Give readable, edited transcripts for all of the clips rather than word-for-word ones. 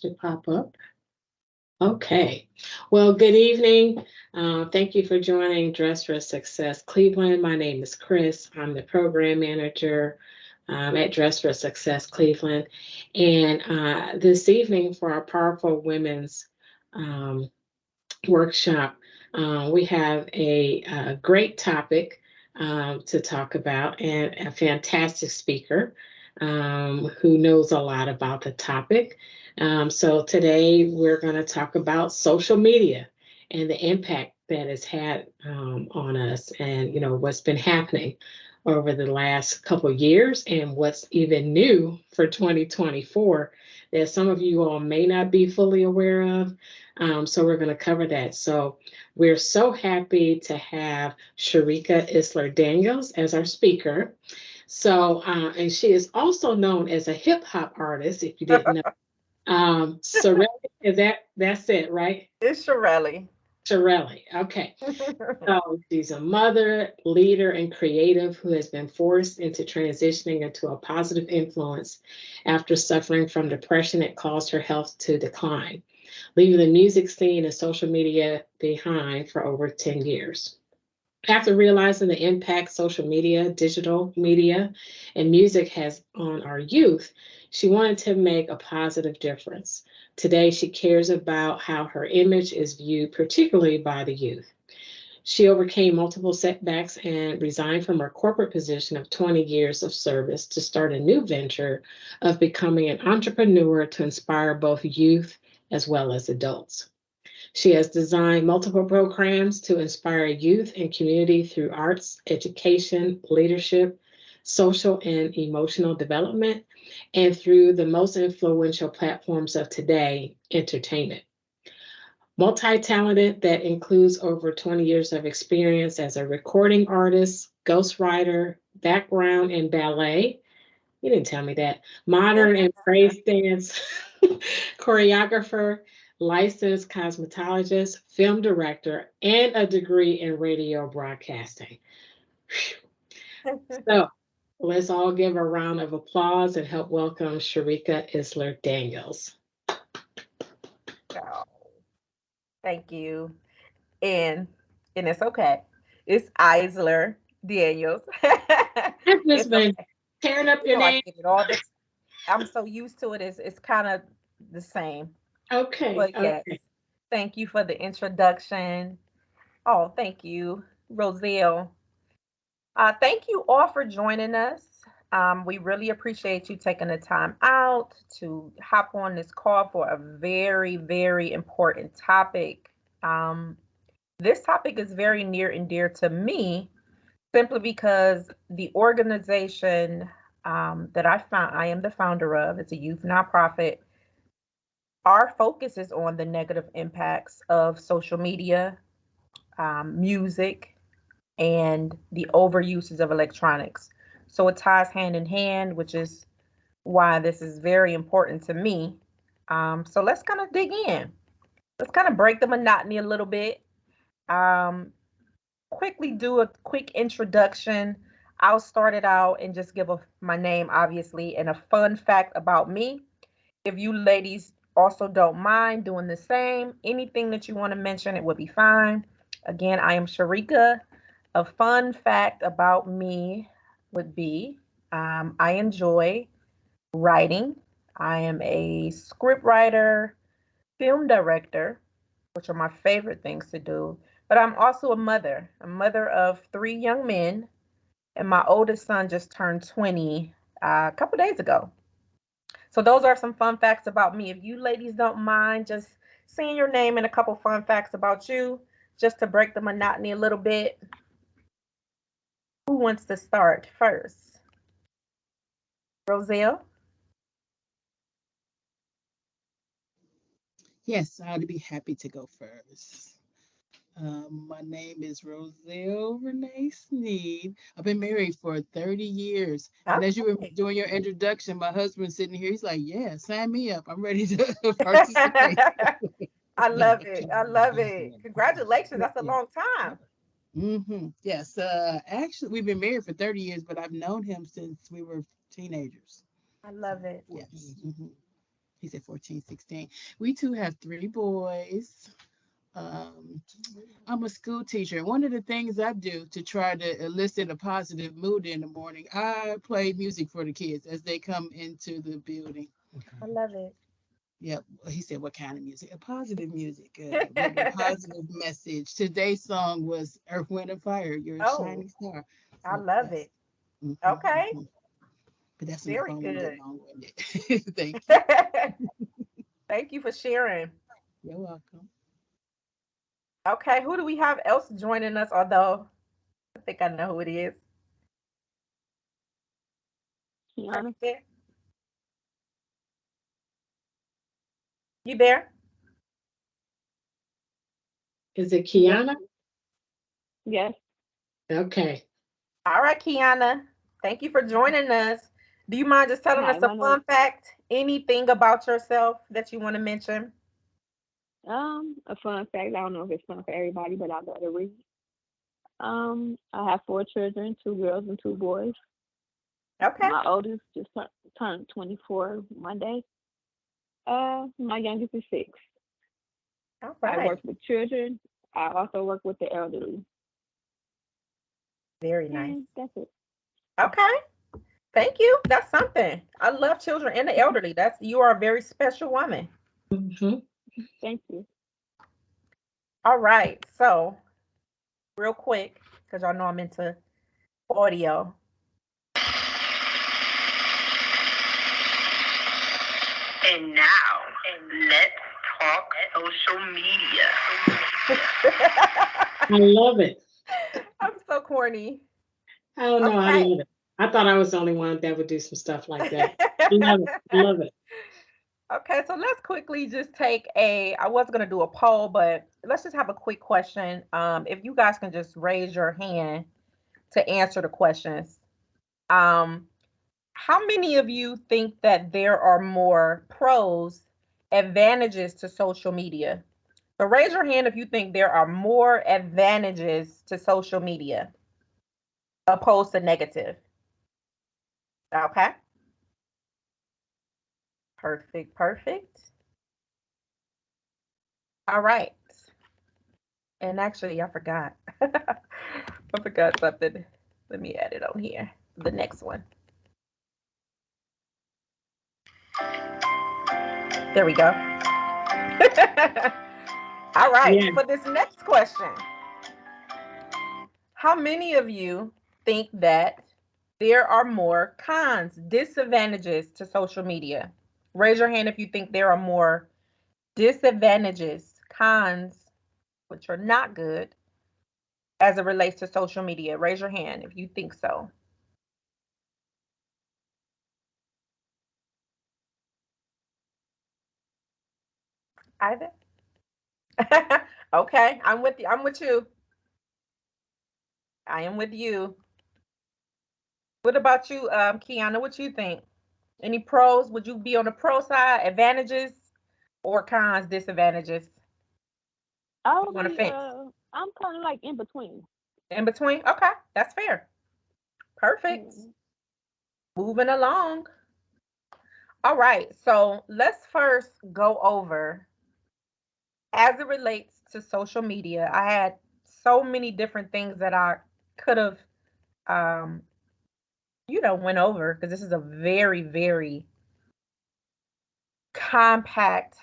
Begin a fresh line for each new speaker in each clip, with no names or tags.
to pop up. Okay. Well, good evening. Thank you for joining Dress for Success Cleveland. My name is Chris. I'm the program manager at Dress for Success Cleveland. And this evening, for our Powerful Women's um, workshop, we have a great topic to talk about and a fantastic speaker who knows a lot about the topic. So today we're going to talk about social media and the impact that it's had on us, and what's been happening over the last couple of years and what's even new for 2024 that some of you all may not be fully aware of. So we're going to cover that. So we're so happy to have Sharika Isler Daniels as our speaker. So, and she is also known as a hip hop artist, if you didn't know. Sorelli, that's it, right?
It's Shirley.
Sorelli. Okay. So she's a mother, leader, and creative who has been forced into transitioning into a positive influence after suffering from depression that caused her health to decline, leaving the music scene and social media behind for over 10 years. After realizing the impact social media, digital media, and music has on our youth, she wanted to make a positive difference. Today, she cares about how her image is viewed, particularly by the youth. She overcame multiple setbacks and resigned from her corporate position of 20 years of service to start a new venture of becoming an entrepreneur to inspire both youth as well as adults. She has designed multiple programs to inspire youth and community through arts, education, leadership, social and emotional development, and through the most influential platforms of today, entertainment. Multi-talented that includes over 20 years of experience as a recording artist, ghostwriter, background in ballet. You didn't tell me that. Modern and praise dance choreographer, licensed cosmetologist, film director, and a degree in radio broadcasting. So let's all give a round of applause and help welcome Sharika Isler Daniels.
Oh, thank you. And and it's okay. It's Isler Daniels.
I've just
It's
been
okay.
tearing up
You
your
know I
name.
get it all the I'm so used to it. It's kind of the same.
Okay,
But yes,
okay.
thank you for the introduction. Oh, thank you, Roselle. Thank you all for joining us. We really appreciate you taking the time out to hop on this call for a very, very important topic. Um, this topic is very near and dear to me simply because the organization that I am the founder of, it's a youth nonprofit. Our focus is on the negative impacts of social media, music, and the overuses of electronics. So it ties hand in hand, which is why this is very important to me. So let's kind of dig in. Let's kind of break the monotony a little bit. Um, Quickly do a quick introduction. I'll start it out and just give my name, obviously, and a fun fact about me. If you ladies also don't mind doing the same, anything that you want to mention, it would be fine. Again, I am Sharika. A fun fact about me would be I enjoy writing. I am a script writer, film director, which are my favorite things to do. But I'm also a mother of three young men, and my oldest son just turned 20 a couple days ago. So those are some fun facts about me. If you ladies don't mind just saying your name and a couple fun facts about you, just to break the monotony a little bit. Who wants to start first? Roselle?
Yes, I'd be happy to go first. My name is Roselle Renee Sneed. I've been married for 30 years. And as you were
Okay.
doing your introduction, my husband's sitting here. He's like, yeah, sign me up. I'm ready to participate.
I love it. I love it. Congratulations. That's a long time.
Yes. Actually, we've been married for 30 years, but I've known him since we were teenagers.
I
So,
love it.
yes. He said 14, 16. We too have 3 boys. Um, I'm a school teacher. And one of the things I do to try to elicit a positive mood in the morning, I play music for the kids as they come into the building.
I love it.
Yep. He said, what kind of music? A positive music with a positive message. Today's song was Earth, Wind, and Fire, You're a
Oh,
Shining Star.
I
So,
love
yes.
it.
hmm
Okay,
hmm But that's enough. I
very
don't want to
good.
get long winded. Thank you.
Thank you for sharing.
You're welcome.
Okay, who do we have else joining us? Although I think I know who it is. Are
Kiana.
you there? You there?
Is it
Yes.
Kiana?
Yes.
Okay.
All right, Kiana. Thank you for joining us. Do you mind just telling
Hi,
us a
my name.
fun fact? Anything about yourself that you want to mention?
A fun fact. I don't know if it's fun for everybody, but I'll go to read. I have 4 children, 2 girls and 2 boys.
Okay.
My oldest just turned 24 Monday. My youngest is 6.
All
I
right.
work with children. I also work with the elderly,
Very nice.
and that's it.
Okay. Thank you. That's something. I love children and the elderly. That's you are a very special woman.
Mhm.
Thank you.
All right. So, real quick, because y'all know I'm into audio.
And now, let's talk social media.
I love it.
I'm so corny.
I don't know. I
Okay.
love it. I thought I was the only one that would do some stuff like that. Love it. Love it.
Okay, so let's quickly just take I was gonna do a poll, but let's just have a quick question. If you guys can just raise your hand to answer the questions. Um, how many of you think that there are more pros, advantages to social media? So raise your hand if you think there are more advantages to social media opposed to negative. Okay, perfect, perfect. All right. And actually, I forgot. I forgot something. Let me add it on here. The next one. There we go. All right.
Yeah.
For this next question, how many of you think that there are more cons, disadvantages to social media? Raise your hand if you think there are more disadvantages, cons, which are not good, as it relates to social media. Raise your hand if you think so. Either. Okay, I'm with you. I'm with you. I am with you. What about you, Kiana? What you think? Any pros? Would you be on the pro side, advantages, or cons, disadvantages?
I
You
will
want to
be.
fence
I'm kind of like in between.
in between? Okay, that's fair. Perfect.
Mm.
Moving along. All right, so let's first go over as it relates to social media. I had so many different things that I could have, um, went over because this is a very, very compact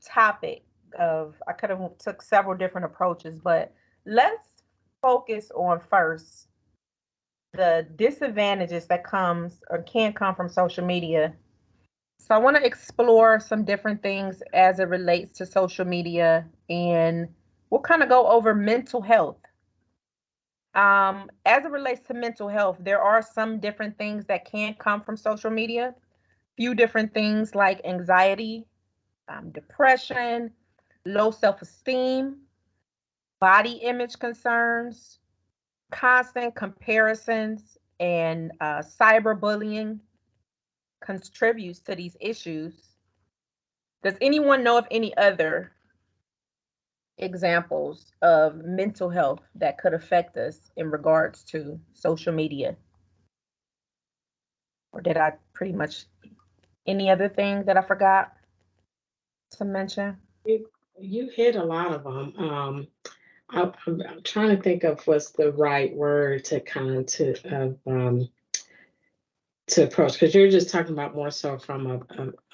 topic of I could have took several different approaches, but let's focus on first the disadvantages that comes or can come from social media. So I want to explore some different things as it relates to social media, and we'll kind of go over mental health. As it relates to mental health, there are some different things that can come from social media. Few different things like anxiety, depression, low self-esteem, body image concerns, constant comparisons, and cyberbullying contributes to these issues. Does anyone know of any other examples of mental health that could affect us in regards to social media? Or did I pretty much any other thing that I forgot? to mention?
You hit a lot of them. I'm trying to think of what's the right word to kind of to approach, because you're just talking about more so from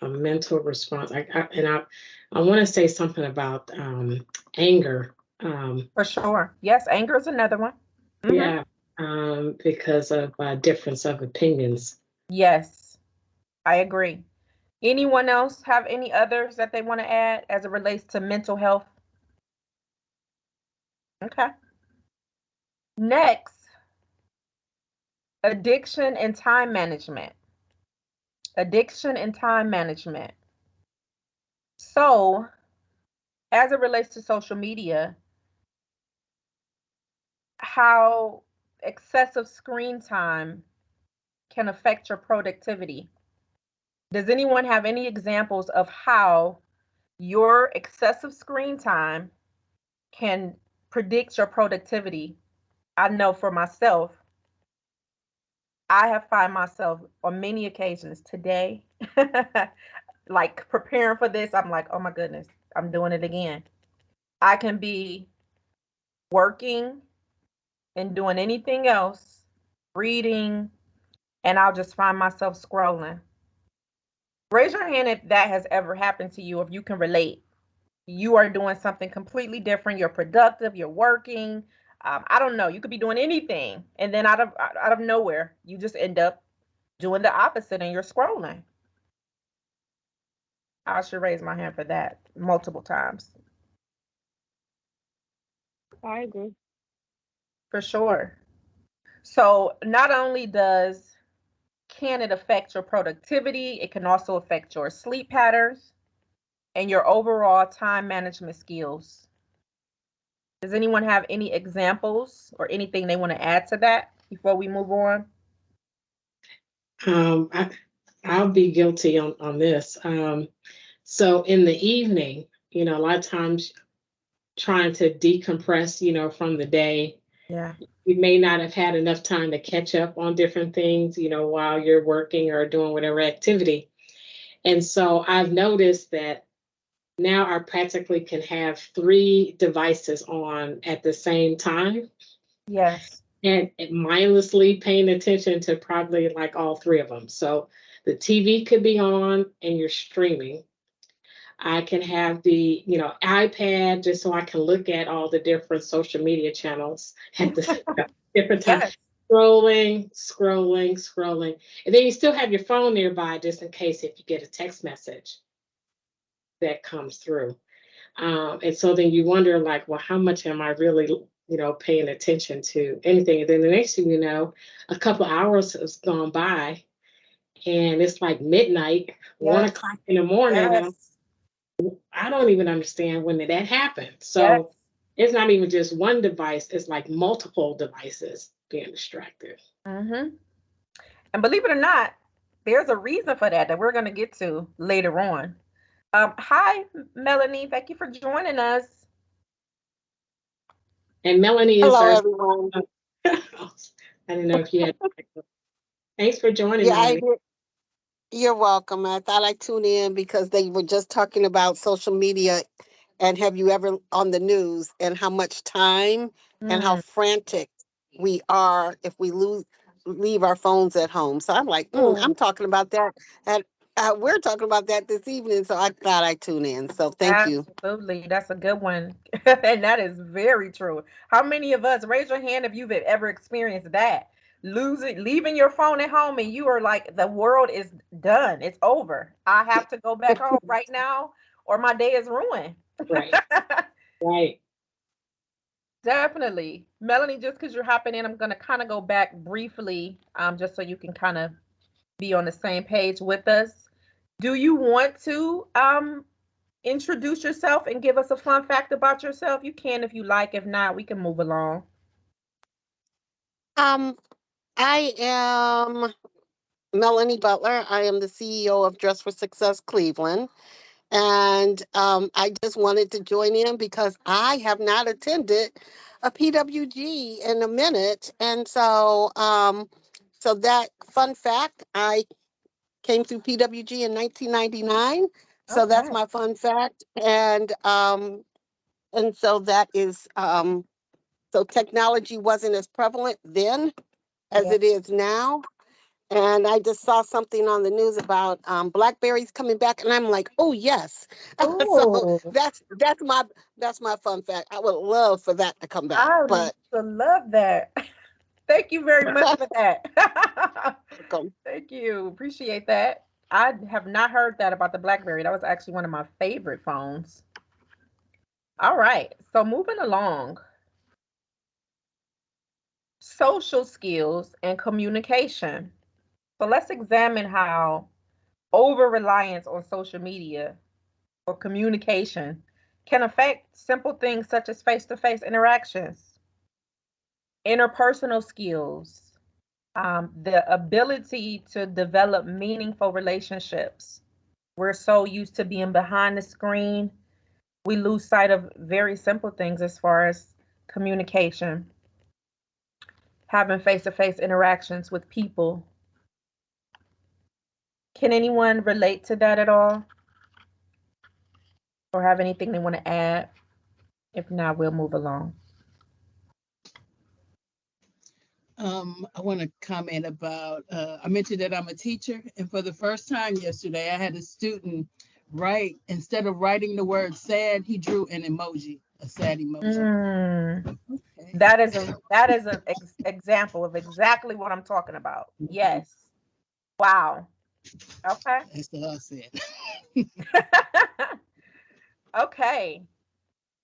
a mental response. I want to say something about anger.
For sure. Yes, anger is another one.
Yeah, because of difference of opinions.
Yes, I agree. Anyone else have any others that they want to add as it relates to mental health? Okay. Next, addiction and time management. Addiction and time management. So, as it relates to social media, how excessive screen time can affect your productivity. Does anyone have any examples of how your excessive screen time can predict your productivity? I know for myself, I have find myself on many occasions today, like preparing for this, I'm like, oh my goodness, I'm doing it again. I can be working and doing anything else, reading, and I'll just find myself scrolling. Raise your hand if that has ever happened to you, if you can relate. You are doing something completely different. You're productive. You're working. I don't know. You could be doing anything, and then out of nowhere, you just end up doing the opposite, and you're scrolling. I should raise my hand for that multiple times.
I agree.
For sure. So not only can it affect your productivity, it can also affect your sleep patterns and your overall time management skills. Does anyone have any examples or anything they want to add to that before we move on?
I, I'll be guilty on this. So in the evening, a lot of times trying to decompress, from the day,
Yeah.
you may not have had enough time to catch up on different things, while you're working or doing whatever activity. And so I've noticed that now I practically can have three devices on at the same time
Yes.
and mindlessly paying attention to probably like all three of them. So the TV could be on and you're streaming. I can have the, iPad just so I can look at all the different social media channels at the different time.
Yes.
Scrolling, scrolling, scrolling. And then you still have your phone nearby just in case if you get a text message that comes through. And so then you wonder, like, well, how much am I really, paying attention to anything? And then the next thing you know, a couple of hours has gone by and it's like midnight,
Yes.
1 o'clock in the morning. And
Yes.
I don't even understand when did that happen.
Yes.
So it's not even just one device, it's like multiple devices being distracted.
Mm-hmm. And believe it or not, there's a reason for that we're going to get to later on. Hi, Melanie. Thank you for joining us.
And Melanie is
Hello,
our,
everyone.
I don't know if you had, thanks for joining,
Yeah,
Melanie.
you're welcome. I thought I'd tune in because they were just talking about social media and have you ever on the news and how much time and how
Mm.
frantic we are if we leave our phones at home. So I'm like, I'm
Oh,
talking about that. And we're talking about that this evening. So I thought I'd tune in. So thank you.
absolutely. That's a good one. And that is very true. How many of us, raise your hand if you've ever experienced that? Leaving your phone at home and you are like, the world is done. It's over. I have to go back home right now or my day is ruined.
Right, right.
Definitely. Melanie, just because you're hopping in, I'm going to kind of go back briefly, just so you can kind of be on the same page with us. Do you want to introduce yourself and give us a fun fact about yourself? You can if you like. If not, we can move along.
Um, I am Melanie Butler. I am the CEO of Dress for Success Cleveland. And I just wanted to join in because I have not attended a PWG in a minute. And so that fun fact, I came through PWG in 1999. So that's
Okay.
my fun fact. And so that is so technology wasn't as prevalent then as
Yeah.
it is now. And I just saw something on the news about blackberries coming back, and I'm like, oh yes. So
Oh,
that's my fun fact. I would love for that to come back,
I would
but
love that. Thank you very much for that.
welcome.
Thank you. Appreciate that. I have not heard that about the BlackBerry. That was actually one of my favorite phones. All right. So moving along, social skills and communication. So let's examine how over reliance on social media or communication can affect simple things such as face to face interactions, interpersonal skills, the ability to develop meaningful relationships. We're so used to being behind the screen, we lose sight of very simple things as far as communication, having face to face interactions with people. Can anyone relate to that at all or have anything they want to add? If not, we'll move along.
I want to comment about, I mentioned that I'm a teacher, and for the first time yesterday, I had a student write, instead of writing the word sad, he drew an emoji, a sad emoji. Okay.
That is an example of exactly what I'm talking about. Yes. Wow. Okay.
That's all I said.
Okay.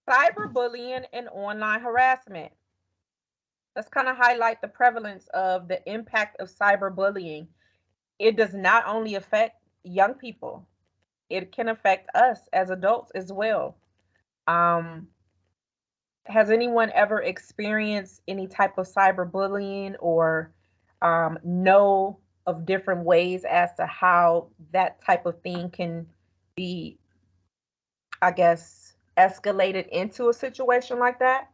Cyberbullying and online harassment. Let's kind of highlight the prevalence of the impact of cyberbullying. It does not only affect young people, it can affect us as adults as well. Um, has anyone ever experienced any type of cyberbullying or know of different ways as to how that type of thing can be, I guess, escalated into a situation like that?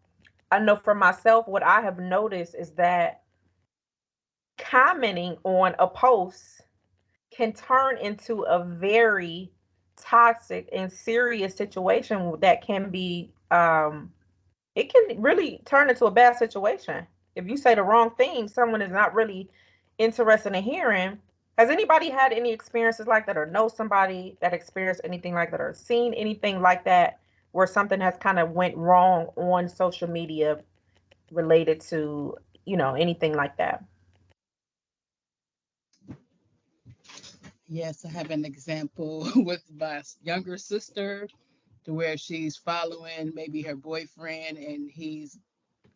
I know for myself, what I have noticed is that commenting on a post can turn into a very toxic and serious situation that can be it can really turn into a bad situation if you say the wrong thing someone is not really interested in hearing. Has anybody had any experiences like that or know somebody that experienced anything like that or seen anything like that where something has kind of went wrong on social media related to anything like that?
Yes, I have an example with my younger sister, to where she's following maybe her boyfriend and he's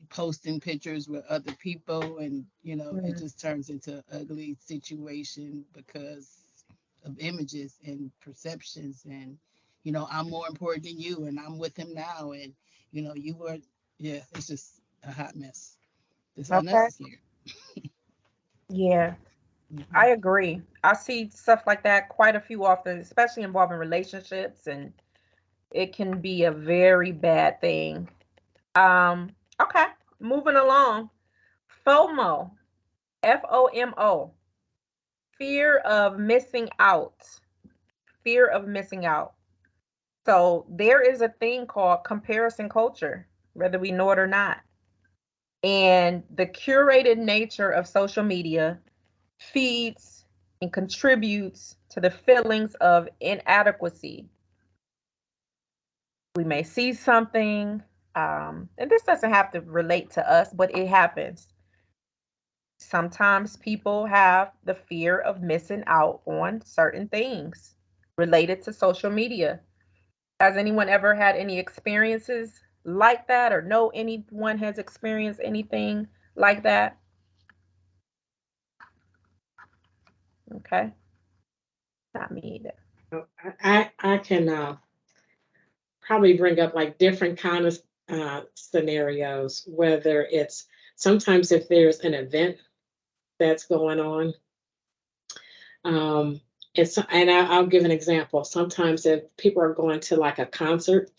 posting pictures with other people, and it
Mm,
just turns into an ugly situation because of images and perceptions. And I'm more important than you, and I'm with him now, and you were. Yeah, it's just a hot mess. It's
okay.
unnecessary.
Yeah, I
Mhm.
agree. I see stuff like that quite a few often, especially involving relationships, and it can be a very bad thing. Okay, moving along. FOMO, FOMO, fear of missing out. Fear of missing out. So there is a thing called comparison culture, whether we know it or not. And the curated nature of social media feeds and contributes to the feelings of inadequacy. We may see something, and this doesn't have to relate to us, but it happens. Sometimes people have the fear of missing out on certain things related to social media. Has anyone ever had any experiences like that or know anyone has experienced anything like that? Okay, not me either.
So I can probably bring up like different kind of scenarios, whether it's sometimes if there's an event that's going on. Um, I'll give an example. Sometimes if people are going to like a concert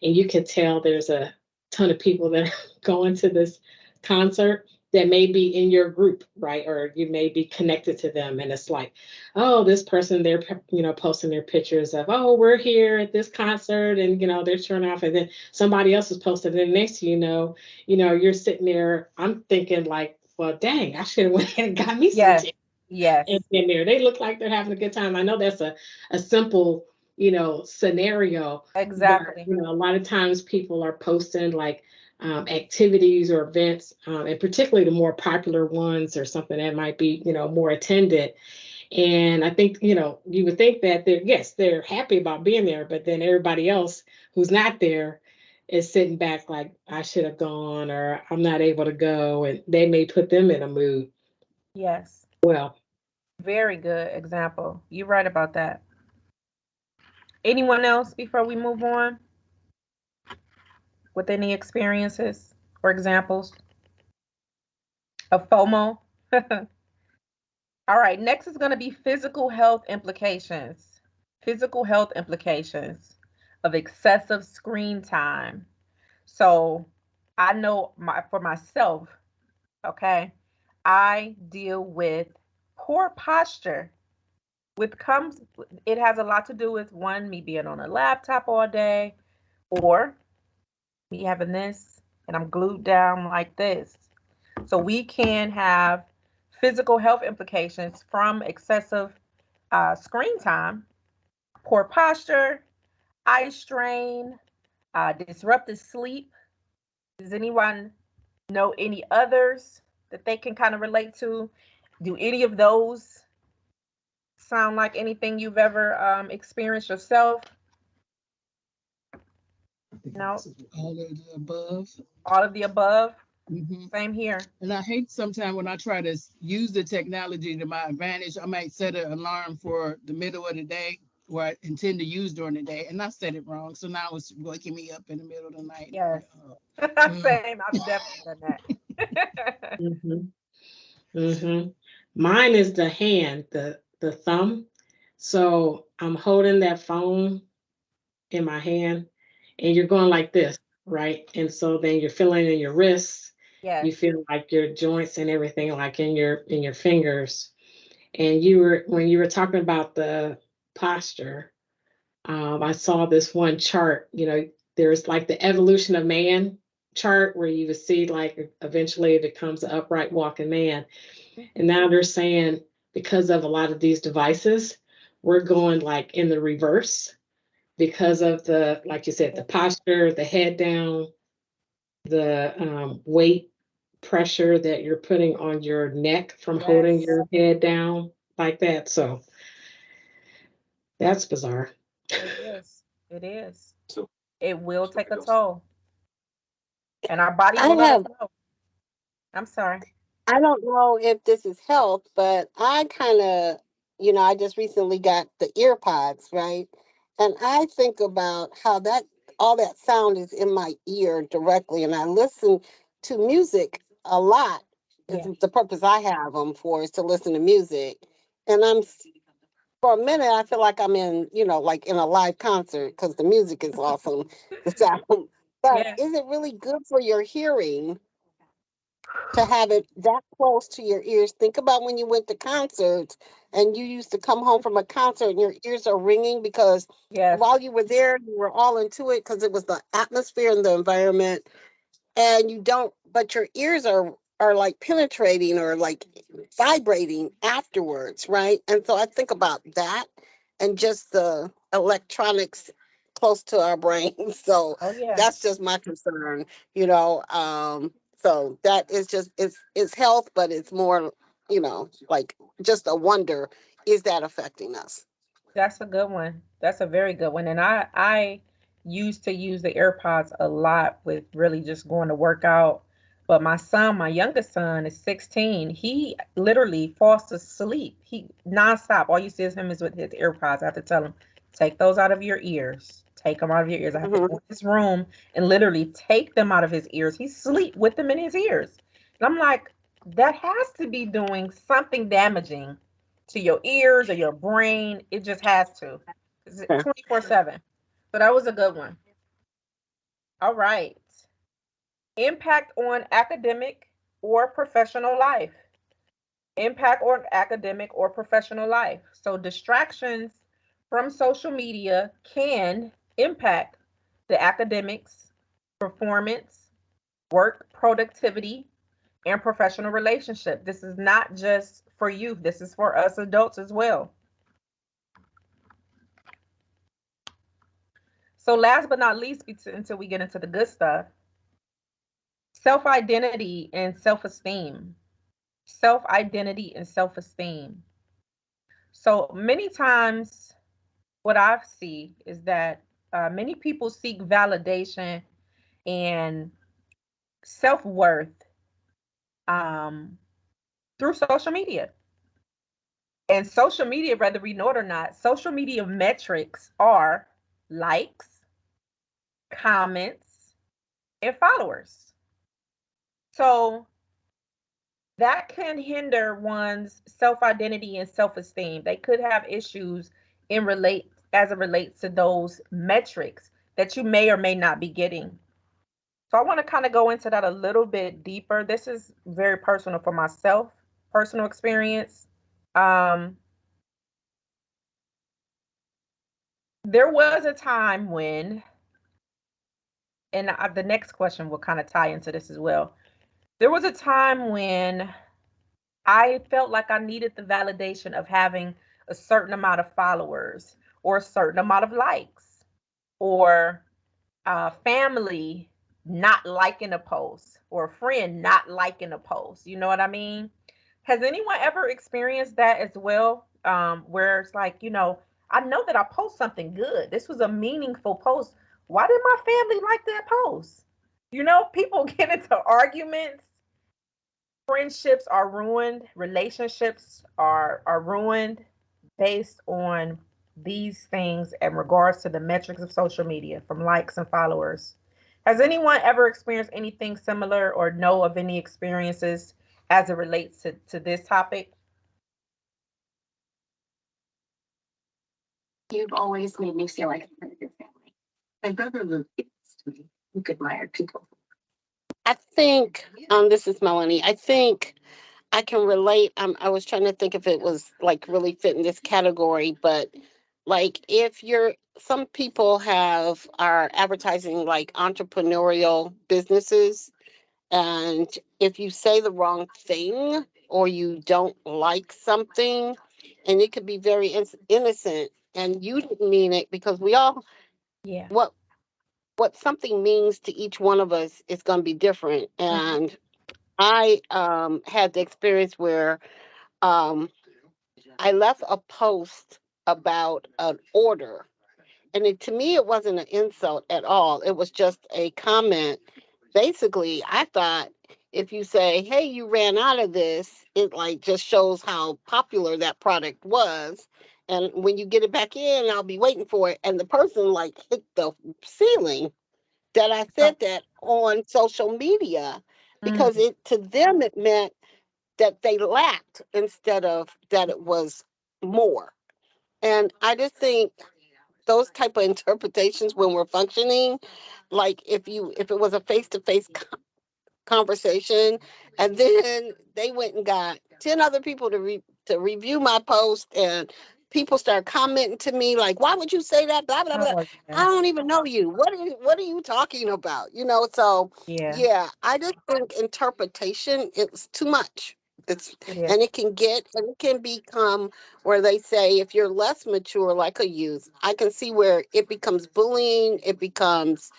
and you can tell there's a ton of people that are going to this concert, that may be in your group, right? Or you may be connected to them. And it's like, oh, this person, they're, posting their pictures of, oh, we're here at this concert and, they're showing off. And then somebody else is posted. And next, you're sitting there. I'm thinking like, well, dang, I should have went ahead and got me some
Yes.
tickets
Yes.
in there. They look like they're having a good time. I know that's a simple, scenario,
Exactly.
but, a lot of times people are posting like, activities or events, and particularly the more popular ones or something that might be, more attended. And I think, you would think that they're happy about being there, but then everybody else who's not there is sitting back like, I should have gone, or I'm not able to go. And they may put them in a mood.
Yes.
Well,
very good example. You're right about that. Anyone else before we move on with any experiences or examples of FOMO? All right, next is going to be physical health implications. Physical health implications of excessive screen time. So I know for myself, okay, I deal with poor posture. It has a lot to do with one, me being on a laptop all day, or me having this and I'm glued down like this. So we can have physical health implications from excessive screen time, poor posture, eye strain, disrupted sleep. Does anyone know any others that they can kind of relate to? Do any of those sound like anything you've ever experienced yourself? No.
All of the above.
All of the above.
Mm-hmm.
Same here.
And I hate sometimes when I try to use the technology to my advantage, I might set an alarm for the middle of the day where I intend to use during the day, and I set it wrong. So now it's waking me up in the middle of the night.
Yes. Same. I've definitely done that.
Mine is the hand, the thumb. So I'm holding that phone in my hand, and you're going like this, right? And so then you're feeling in your wrists. You
Yes.
feel like your joints and everything like in your fingers. And when you were talking about the posture, I saw this one chart. There's like the evolution of man chart where you would see like eventually it becomes an upright walking man. And now they're saying because of a lot of these devices, we're going like in the reverse because of the, like you said, the posture, the head down, the weight pressure that you're putting on your neck from holding your head down like that. So that's bizarre.
It is. It is. It will take a toll. And our body
I
will let us
have,
know. I'm sorry.
I don't know if this is health, but I kind of, I just recently got the ear pods, right? And I think about how all that sound is in my ear directly. And I listen to music a lot. Is
Yeah.
the purpose I have them for is to listen to music. And for a minute, I feel like I'm in, like in a live concert because the music is awesome, the sound. But
Yeah.
is it really good for your hearing to have it that close to your ears? Think about when you went to concerts and you used to come home from a concert and your ears are ringing because
Yes.
while you were there, you were all into it because it was the atmosphere and the environment, and you don't, but your ears are like penetrating or like vibrating afterwards, right? And so I think about that and just the electronics close to our brains. So
Oh yeah.
that's just my concern, you know. So that is just it's health, but it's more, like just a wonder, is that affecting us?
That's a good one. That's a very good one. And I used to use the AirPods a lot with really just going to work out. But my son, my youngest son, is 16. He literally falls asleep. He nonstop. All you see is him is with his AirPods. I have to tell him, take those out of your ears. Take them out of your ears. I have to go in his room and literally take them out of his ears. He sleep with them in his ears. And I'm like, that has to be doing something damaging to your ears or your brain. It just has to. It's
Okay.
24/7. So that was a good one. All right. Impact on academic or professional life. Impact or academic or professional life. So distractions from social media can impact the academics, performance, work productivity, and professional relationship. This is not just for youth, this is for us adults as well. So last but not least, until we get into the good stuff, self-identity and self-esteem. Self-identity and self-esteem. So many times what I see is that many people seek validation and self-worth um, through social media. And social media, whether we know it or not, social media metrics are likes, comments, and followers. So that can hinder one's self-identity and self-esteem. They could have issues in relate as it relates to those metrics that you may or may not be getting. So I want to kind of go into that a little bit deeper. This is very personal for myself, personal experience. Um, there was a time when, and the next question will kind of tie into this as well. There was a time when I felt like I needed the validation of having a certain amount of followers or a certain amount of likes or family not liking a post or a friend not liking a post. You know what I mean? Has anyone ever experienced that as well? Where it's like, I know that I post something good. This was a meaningful post. Why did my family like that post? People get into arguments, friendships are ruined, relationships are ruined based on these things in regards to the metrics of social media from likes and followers. Has anyone ever experienced anything similar or know of any experiences as it relates to this topic?
You've always made me feel like a part of your family. My brother Luke is to me. Luke admired people. I think, this is Melanie. I think I can relate. I was trying to think if it was like really fit in this category, but like if you're, some people are advertising like entrepreneurial businesses, and if you say the wrong thing or you don't like something, and it could be very innocent, and you didn't mean it, because we all,
Yeah.
what something means to each one of us is going to be different. And I had the experience where um, I left a post about an order, and to me, it wasn't an insult at all. It was just a comment. Basically, I thought if you say, "Hey, you ran out of this," it like just shows how popular that product was. And when you get it back in, I'll be waiting for it. And the person like hit the ceiling that I
Oh,
said that on social media, because
mm,
it, to them, it meant that they lacked instead of that it was more. And I just think those type of interpretations when we're functioning, like if it was a face-to-face conversation, and then they went and got 10 other people to review my post, and people start commenting to me like, why would you say that, blah blah blah.
oh
I
yeah.
don't even know you. What are you talking about, so
Yeah,
yeah, I just think interpretation, it's too much. It's
it is.
And it can become where they say if you're less mature like a youth, I can see where it becomes bullying, it becomes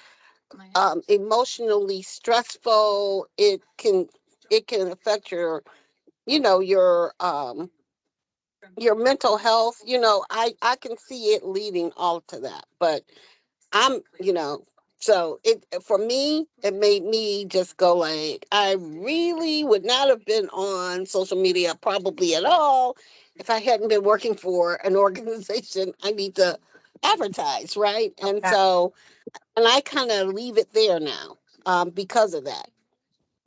emotionally stressful. It can affect your mental health. I can see it leading all to that. But I'm you know so it, for me, it made me just go like, I really would not have been on social media probably at all if I hadn't been working for an organization I need to advertise, right? And
Uh,
so, and I kind of leave it there now, because of that.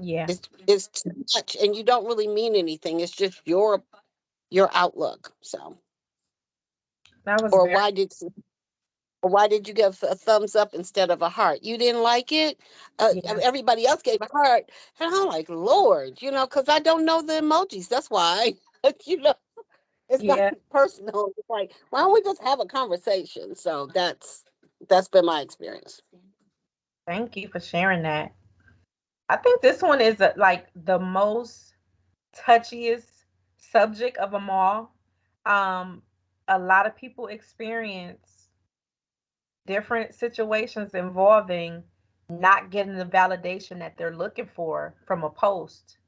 yeah,
It's too much, and you don't really mean anything. It's just your outlook. So,
that was
or
very
why did Or why did you give a thumbs up instead of a heart? You didn't like it?
Yeah.
Everybody else gave a heart. And I'm like, Lord, because I don't know the emojis. That's why, you know, it's not
Yeah.
personal. It's like, why don't we just have a conversation? So that's been my experience.
Thank you for sharing that. I think this one is like the most touchiest subject of them all. Um, a lot of people experience different situations involving not getting the validation that they're looking for from a post,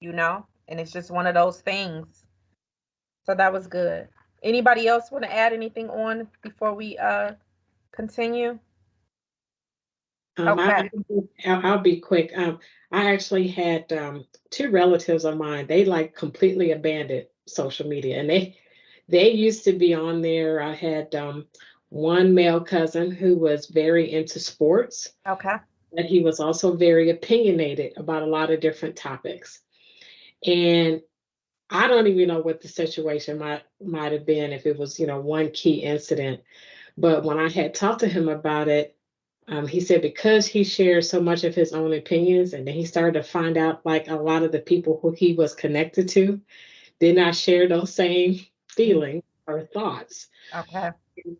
and it's just one of those things. So that was good. Anybody else want to add anything on before we continue?
Um, I,
Okay.
I'll be quick. I actually had two relatives of mine. They like completely abandoned social media, and they used to be on there. I had one male cousin who was very into sports,
Okay.
and he was also very opinionated about a lot of different topics. And I don't even know what the situation might have been if it was, one key incident. But when I had talked to him about it, he said because he shared so much of his own opinions, and then he started to find out like a lot of the people who he was connected to did not share those same feelings or thoughts.
Okay.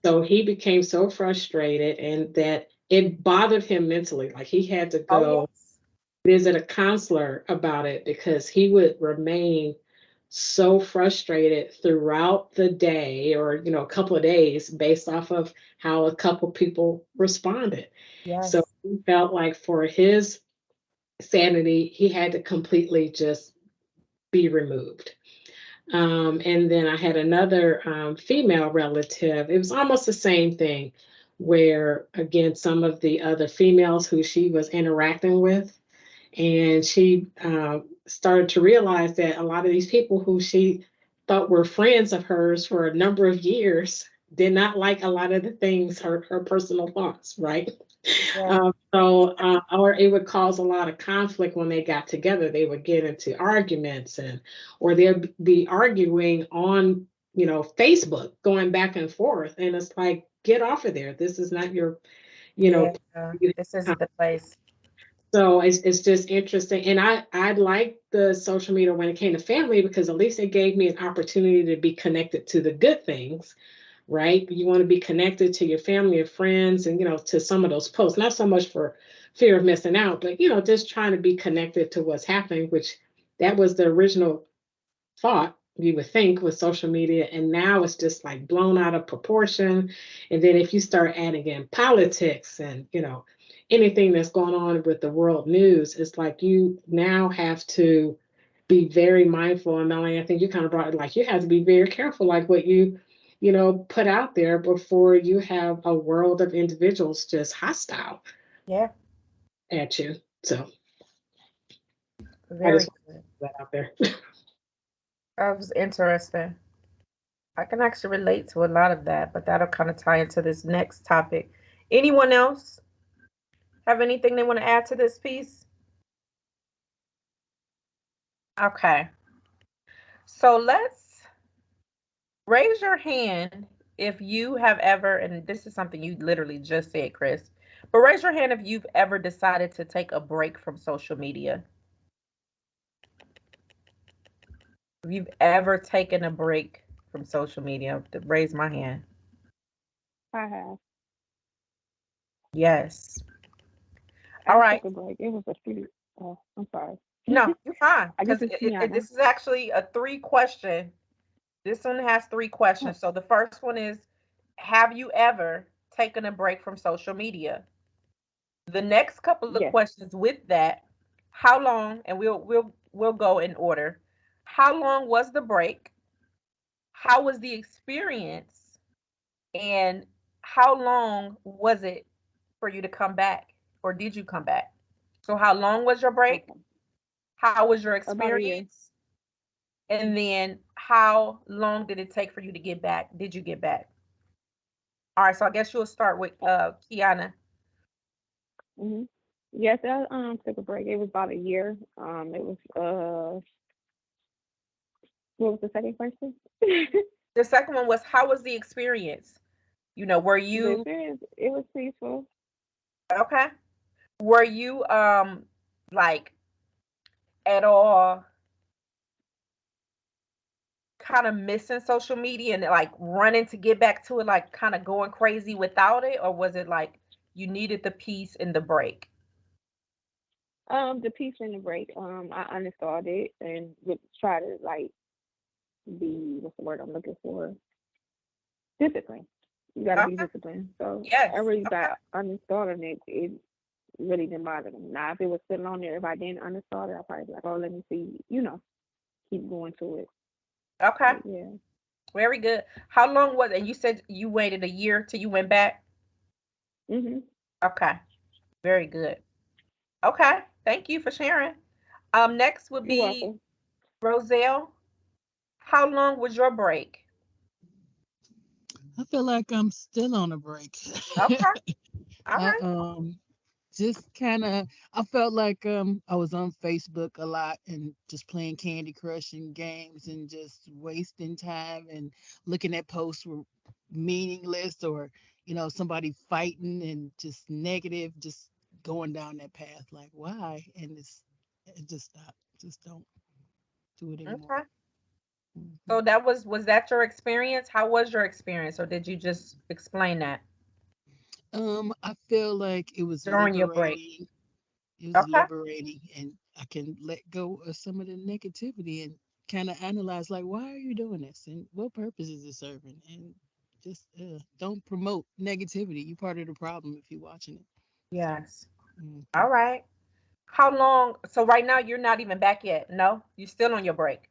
So he became so frustrated, and that it bothered him mentally. Like he had to
Oh,
go
yes.
visit a counselor about it because he would remain so frustrated throughout the day, or a couple of days, based off of how a couple people responded. So
Yes.
he felt like for his sanity he had to completely just be removed. And then I had another female relative. It was almost the same thing, where again some of the other females who she was interacting with, and she started to realize that a lot of these people who she thought were friends of hers for a number of years did not like a lot of the things, her personal thoughts, right?
Yeah.
Or it would cause a lot of conflict when they got together. They would get into arguments, or they'd be arguing on, Facebook, going back and forth. And it's like, get off of there. This is not your, you
Yeah.
know,
This isn't the place.
so it's just interesting. And I like the social media when it came to family, because at least it gave me an opportunity to be connected to the good things, right? You want to be connected to your family and friends, and to some of those posts, not so much for fear of missing out, but just trying to be connected to what's happening, which that was the original thought, you would think, with social media. And now it's just like blown out of proportion. And then if you start adding in politics and anything that's going on with the world news, it's like you now have to be very mindful. And Melanie, I think you kind of brought it, like you have to be very careful, like what you put out there, before you have a world of individuals just hostile
Yeah.
at you. So I
Very
just want
good.
to put that out there.
That was interesting. I can actually relate to a lot of that, but that'll kind of tie into this next topic. Anyone else have anything they want to add to this piece? Okay. So let's raise your hand if you have ever, and this is something you literally just said, Chris, but raise your hand if you've ever decided to take a break from social media. If you've ever taken a break from social media, raise my hand.
I have.
Yes. All
I
right.
took a break. It was a few. I'm sorry.
No, you're fine.
I guess
Because
it's Kiana.
this is actually a 3 question. This one has 3 questions. So the first one is, have you ever taken a break from social media? The next couple of
Yes.
questions with that, how long, and we'll go in order. How long was the break? How was the experience? And how long was it for you to come back? Or did you come back? So how long was your break?
Okay.
How was your
About a year.
experience? And then how long did it take for you to get back? Did you get back? All right, so I guess you'll start with Kiana.
hmm Yes, I took a break. It was about a year. It was what was the second question?
The second one was, how was the experience? Were
The
you
experience, it was peaceful.
okay? Were you like at all kind of missing social media and like running to get back to it, like kind of going crazy without it, or was it like you needed the peace and the break?
The peace and the break. I uninstalled it and would try to like be what's the word I'm looking for? Discipline. You got to be
Okay.
disciplined. So I
Yes.
really
Okay.
by uninstalling it, it really didn't bother me. Now, if it was sitting on there, if I didn't uninstall it, I'd probably be like, oh, let me see, keep going to it.
Okay.
But yeah.
Very good. How long was it? You said you waited a year till you went back.
Mhm.
Okay. Very good. Okay. Thank you for sharing. Next would
You're
be
welcome.
Roselle. How long was your break?
I feel like I'm still on a break.
Okay. All
I
right.
just kind of I felt like I was on Facebook a lot and just playing Candy Crush and games and just wasting time and looking at posts were meaningless or somebody fighting and just negative, just going down that path like why, and it just stop, just don't do it anymore.
Okay.
Mhm.
So that was that your experience? How was your experience, or did you just explain that
I feel like it was
during your break?
liberating. It was
Okay.
liberating, and I can let go of some of the negativity and kind of analyze like, why are you doing this, and what purpose is it serving, and just don't promote negativity. You're part of the problem if you're watching it. So,
Yes.
mhm.
All right. How long? So right now you're not even back yet. No, you're still on your break.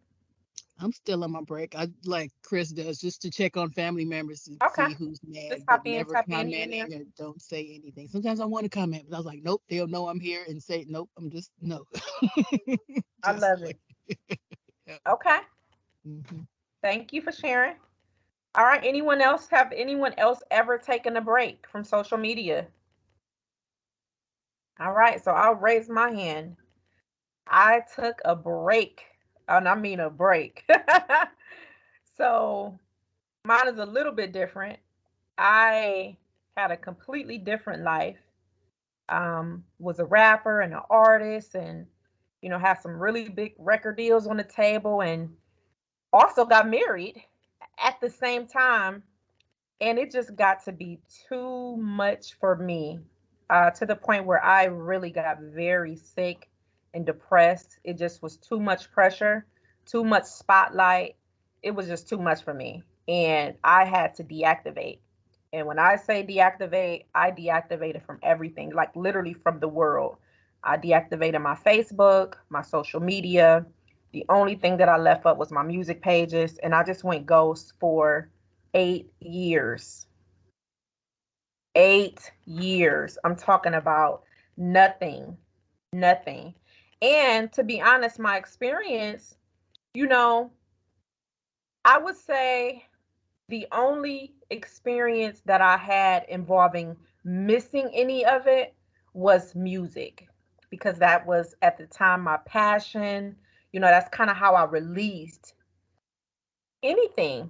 I'm still on my break. I like Chris does just to check on family members to
Okay.
see who's
Just
mad, but
hop in,
never
tap in here and there.
commenting or don't say anything. Sometimes I want to comment, but I was like, nope, they'll know I'm here and say nope. I'm just no,
I
just
love
like
it.
yeah.
Okay.
Hmm.
Thank you for sharing. All right. Anyone else ever taken a break from social media? All right. So I'll raise my hand. I took a break, and I mean a break. So mine is a little bit different. I had a completely different life. Was a rapper and an artist, and had some really big record deals on the table, and also got married at the same time. And it just got to be too much for me, to the point where I really got very sick and depressed. It just was too much pressure, too much spotlight. It was just too much for me. And I had to deactivate. And when I say deactivate, I deactivated from everything, like literally from the world. I deactivated my Facebook, my social media. The only thing that I left up was my music pages, and I just went ghost for 8 years. 8 years. I'm talking about nothing, nothing. And to be honest, my experience, you know, I would say the only experience that I had involving missing any of it was music, because that was at the time my passion. That's kind of how I released anything.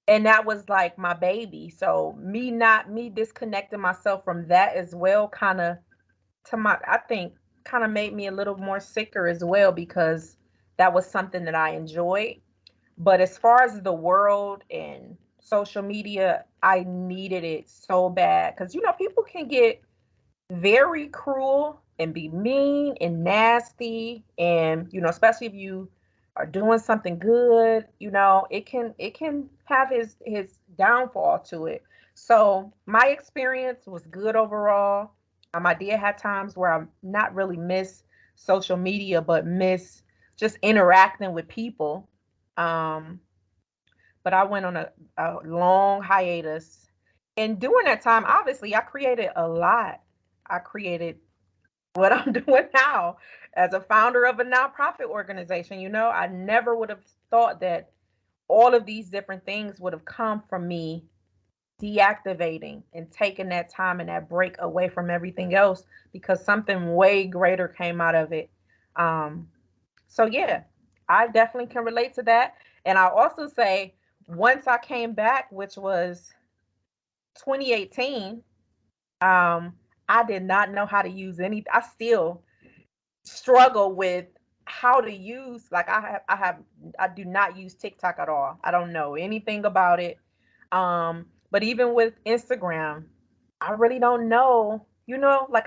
And that was like my baby. So me disconnecting myself from that as well, kind of I think kind of made me a little more sicker as well, because that was something that I enjoyed. But as far as the world and social media, I needed it so bad, because people can get very cruel and be mean and nasty, and especially if you are doing something good, it can have his downfall to it. So my experience was good overall. I did have times where I not really miss social media, but miss just interacting with people. um but I went on a long hiatus. And during that time, obviously, I created a lot. I created what I'm doing now as a founder of a nonprofit organization. I never would have thought that all of these different things would have come from me deactivating and taking that time and that break away from everything else, because something way greater came out of it. Um, so yeah, I definitely can relate to that. And I also say, once I came back, which was 2018, I did not know how to use any. I still struggle with how to use, like I do not use TikTok at all. I don't know anything about it. But even with Instagram, I really don't know. Like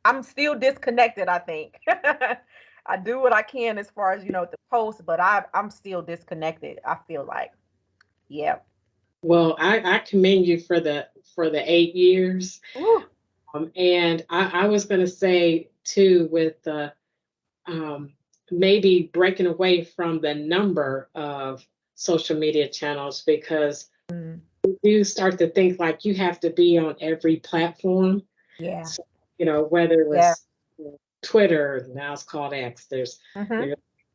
I'm still disconnected, I think. I do what I can as far as, the post, but I'm still disconnected. I feel like, yeah.
Well, I commend you for the 8 years.
Ooh,
And I was going to say too, with the maybe breaking away from the number of social media channels, because
mm,
you start to think like you have to be on every platform.
yeah,
So, whether it
yeah.
was Twitter, now it's called X,
Mm-hmm.
there's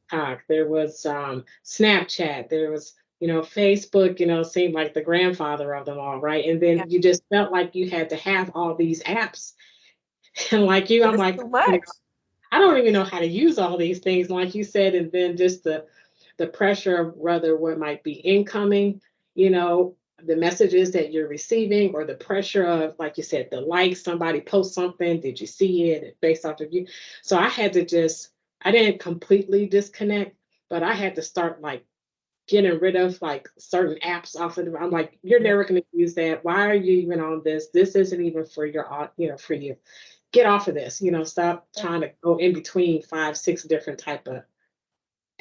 TikTok, there was Snapchat, there was, Facebook, seemed like the grandfather of them all, right? And
Yeah.
then you just felt like you had to have all these apps. And like you,
It
I'm
is
like,
too much.
I don't even know how to use all these things, like you said, and then just the pressure of whether what might be incoming, the messages that you're receiving, or the pressure of, like you said, the likes, somebody post something, did you see it based off of you? So I didn't completely disconnect, but I had to start like getting rid of like certain apps off of them. I'm like, you're
Yeah.
never going to use that. Why are you even on this? This isn't even for for you. Get off of this. Stop trying to go in between 5, 6 different type of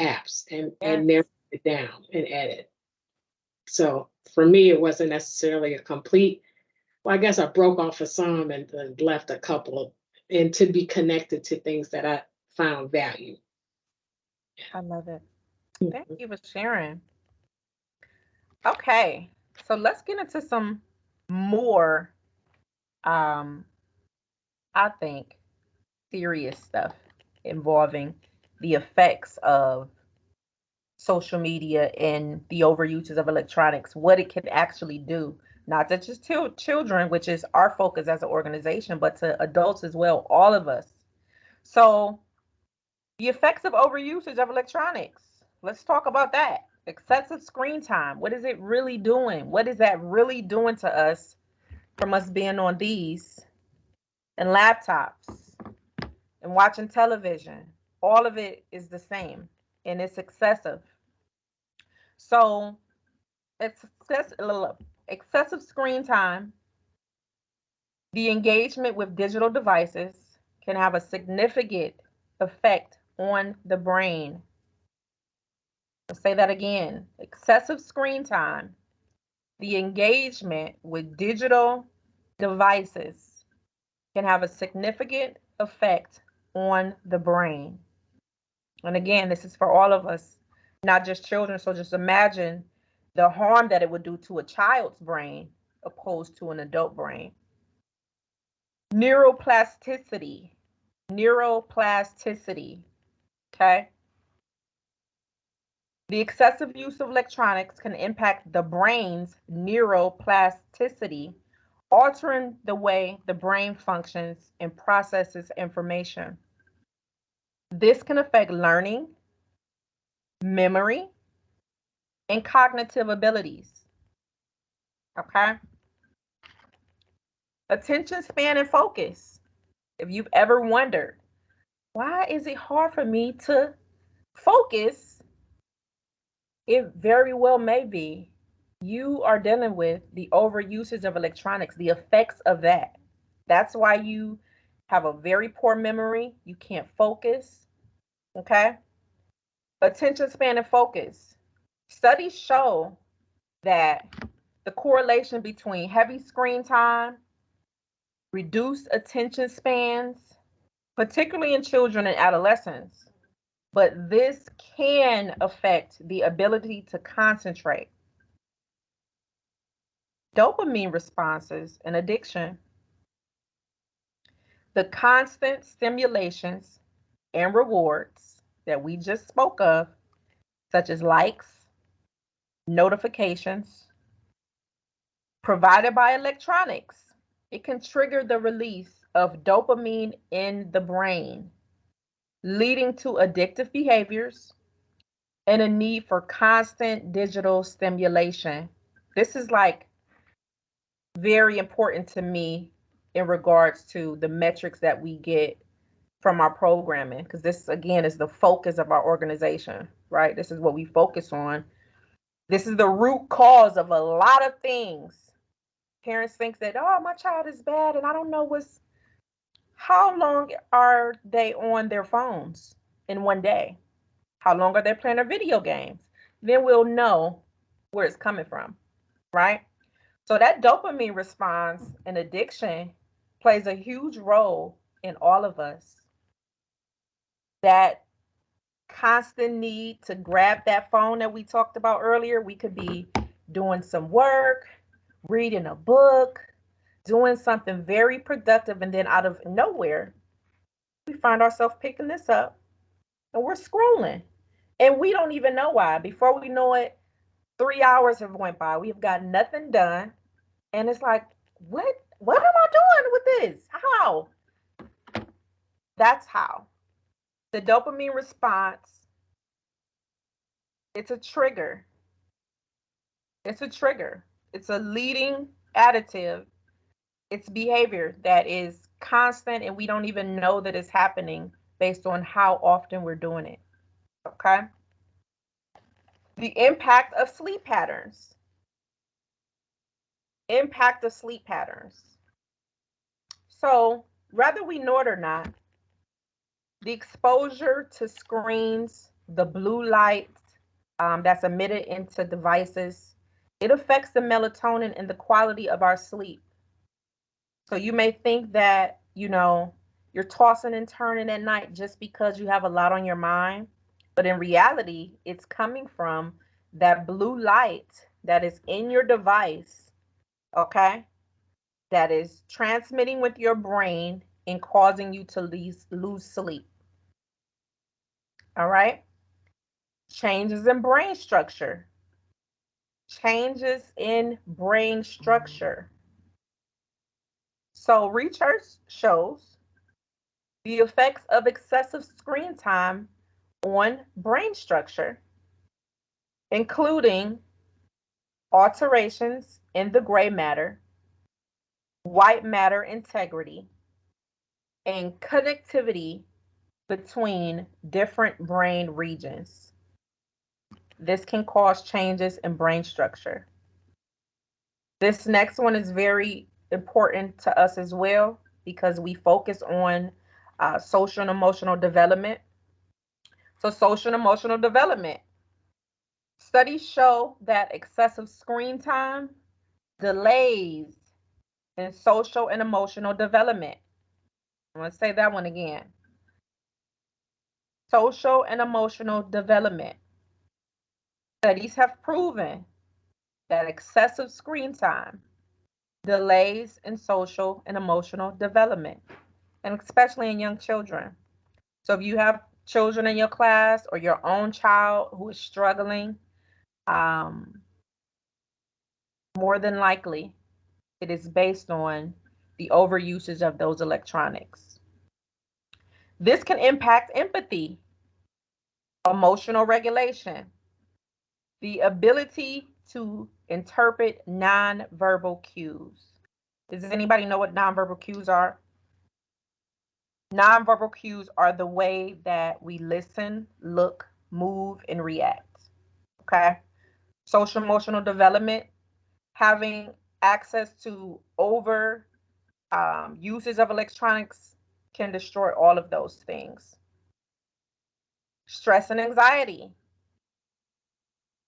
apps and
Yes.
narrow it down and edit. So for me, it wasn't necessarily a complete. Well, I guess I broke off of some and left a couple, and to be connected to things that I found value.
I love it. Thank you for sharing. Okay. So let's get into some more, um, I think, serious stuff involving the effects of social media and the overuses of electronics, what it can actually do, not to just children, which is our focus as an organization, but to adults as well, all of us. So, the effects of overusage of electronics. Let's talk about that. Excessive screen time. What is it really doing? What is that really doing to us from us being on these and laptops and watching television? All of it is the same and it's excessive. So, excessive screen time, the engagement with digital devices can have a significant effect on the brain. I'll say that again. Excessive screen time, the engagement with digital devices can have a significant effect on the brain. And again, this is for all of us, not just children. So just imagine the harm that it would do to a child's brain opposed to an adult brain. Neuroplasticity. Neuroplasticity. Okay. The excessive use of electronics can impact the brain's neuroplasticity, altering the way the brain functions and processes information. This can affect learning, memory, and cognitive abilities. Okay. Attention span and focus. If you've ever wondered, why is it hard for me to focus? It very well may be you are dealing with the overusage of electronics, the effects of that. That's why you have a very poor memory. You can't focus. Okay. Attention span and focus. Studies show that the correlation between heavy screen time, reduced attention spans, particularly in children and adolescents, but this can affect the ability to concentrate. Dopamine responses and addiction. The constant stimulations and rewards that we just spoke of, such as likes, notifications, provided by electronics, it can trigger the release of dopamine in the brain, leading to addictive behaviors and a need for constant digital stimulation. This is like very important to me in regards to the metrics that we get from our programming, because this again is the focus of our organization, right? This is what we focus on. This is the root cause of a lot of things. Parents think that, oh, my child is bad and I don't know how long are they on their phones in one day? How long are they playing their video games? Then we'll know where it's coming from, right? So that dopamine response and addiction plays a huge role in all of us. That constant need to grab that phone that we talked about earlier. We could be doing some work, reading a book, doing something very productive, and then out of nowhere, we find ourselves picking this up and we're scrolling. And we don't even know why. Before we know it, 3 hours have went by. We've got nothing done. And it's like, what am I doing with this? How? That's how. The dopamine response, it's a trigger. It's a trigger. It's a leading additive. It's behavior that is constant and we don't even know that it's happening based on how often we're doing it. Okay? The impact of sleep patterns. Impact of sleep patterns. So, whether we know it or not, the exposure to screens, the blue light that's emitted into devices, it affects the melatonin and the quality of our sleep. So you may think that, you're tossing and turning at night just because you have a lot on your mind. But in reality, it's coming from that blue light that is in your device, okay? That is transmitting with your brain and causing you to lose sleep. All right? Changes in brain structure. Changes in brain structure. So research shows the effects of excessive screen time on brain structure, including alterations in the gray matter, white matter integrity, and connectivity between different brain regions. This can cause changes in brain structure. This next one is very important to us as well because we focus on social and emotional development. So social and emotional development. Studies show that excessive screen time delays in social and emotional development. I'm going to say that one again. Social and emotional development. Studies have proven that excessive screen time delays in social and emotional development, and especially in young children. So if you have children in your class or your own child who is struggling, more than likely it is based on the overusage of those electronics. This can impact empathy, emotional regulation, the ability to interpret nonverbal cues. Does anybody know what nonverbal cues are? Nonverbal cues are the way that we listen, look, move, and react. Okay? Social emotional development, having access to over uses of electronics can destroy all of those things. Stress and anxiety.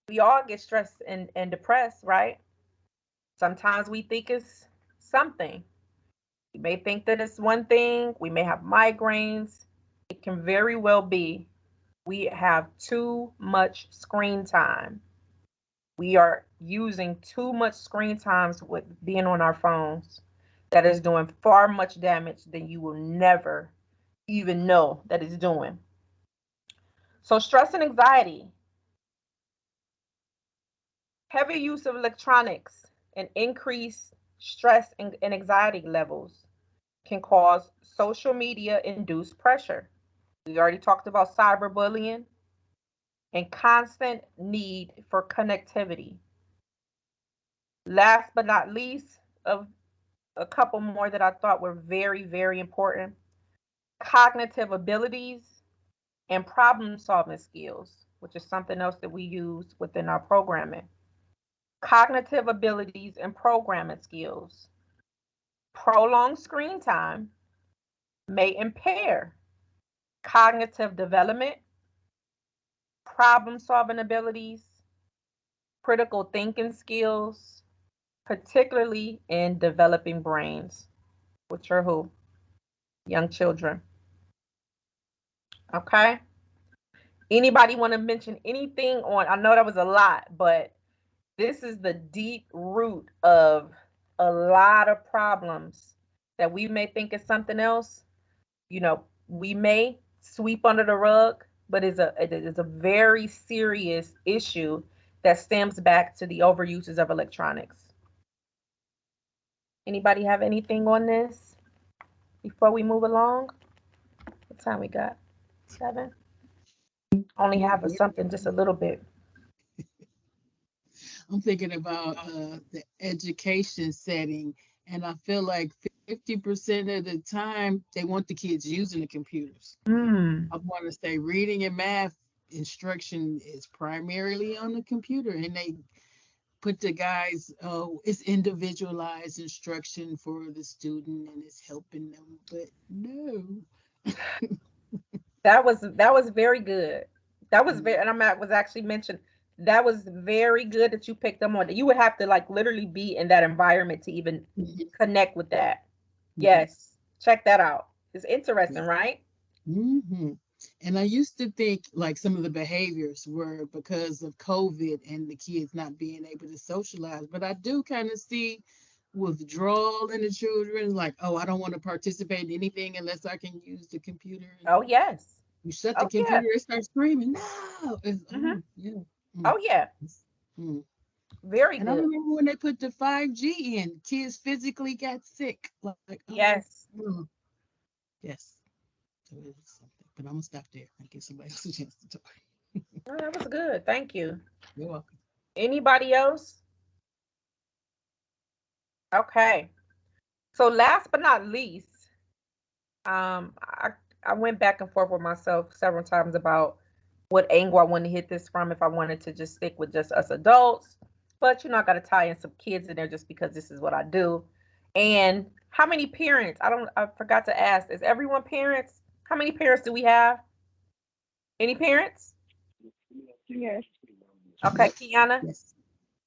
We all get stressed and depressed, right? Sometimes we think it's something. You may think that it's one thing. We may have migraines. It can very well be we have too much screen time. We are using too much screen times with being on our phones. That is doing far much damage than you will never even know that it's doing. So stress and anxiety, heavy use of electronics and increased stress and anxiety levels can cause social media induced pressure. We already talked about cyberbullying and constant need for connectivity. Last but not least, of a couple more that I thought were very, very important. Cognitive abilities and problem solving skills, which is something else that we use within our programming. Cognitive abilities and programming skills. Prolonged screen time may impair cognitive development, problem solving abilities, critical thinking skills, particularly in developing brains, which are who? Young children. Okay. Anybody want to mention anything on? I know that was a lot, but this is the deep root of a lot of problems that we may think is something else. You know, we may sweep under the rug, but it is a very serious issue that stems back to the overuses of electronics. Anybody have anything on this before we move along? What time we got? 7? Only have something just a little bit.
I'm thinking about the education setting, and I feel like 50% of the time they want the kids using the computers. I want to say reading and math instruction is primarily on the computer, and they put the guys, oh, it's individualized instruction for the student and it's helping them, but no.
That was very good. That was very, and I was actually mentioned that was very good that you picked them on. You would have to like literally be in that environment to even connect with that. Yes, check that out. It's interesting, right?
And I used to think like some of the behaviors were because of COVID and the kids not being able to socialize, but I do kind of see withdrawal in the children, like, oh, I don't want to participate in anything unless I can use the computer.
Oh yes.
You shut the computer, it starts screaming. No. Yeah.
Oh yeah. Very
and
good.
I remember when they put the 5G in, kids physically got sick. Like,
yes.
Yes. So it was something. But I'm gonna stop there and give somebody else a chance to talk.
Oh, that was good. Thank you.
You're welcome.
Anybody else? Okay. So last but not least, I went back and forth with myself several times about what angle I wanted to hit this from, if I wanted to just stick with just us adults, but I got to tie in some kids in there just because this is what I do. And how many parents? I forgot to ask. Is everyone parents? How many parents do we have? Any parents?
Yes.
Okay, Kiana?
Yes.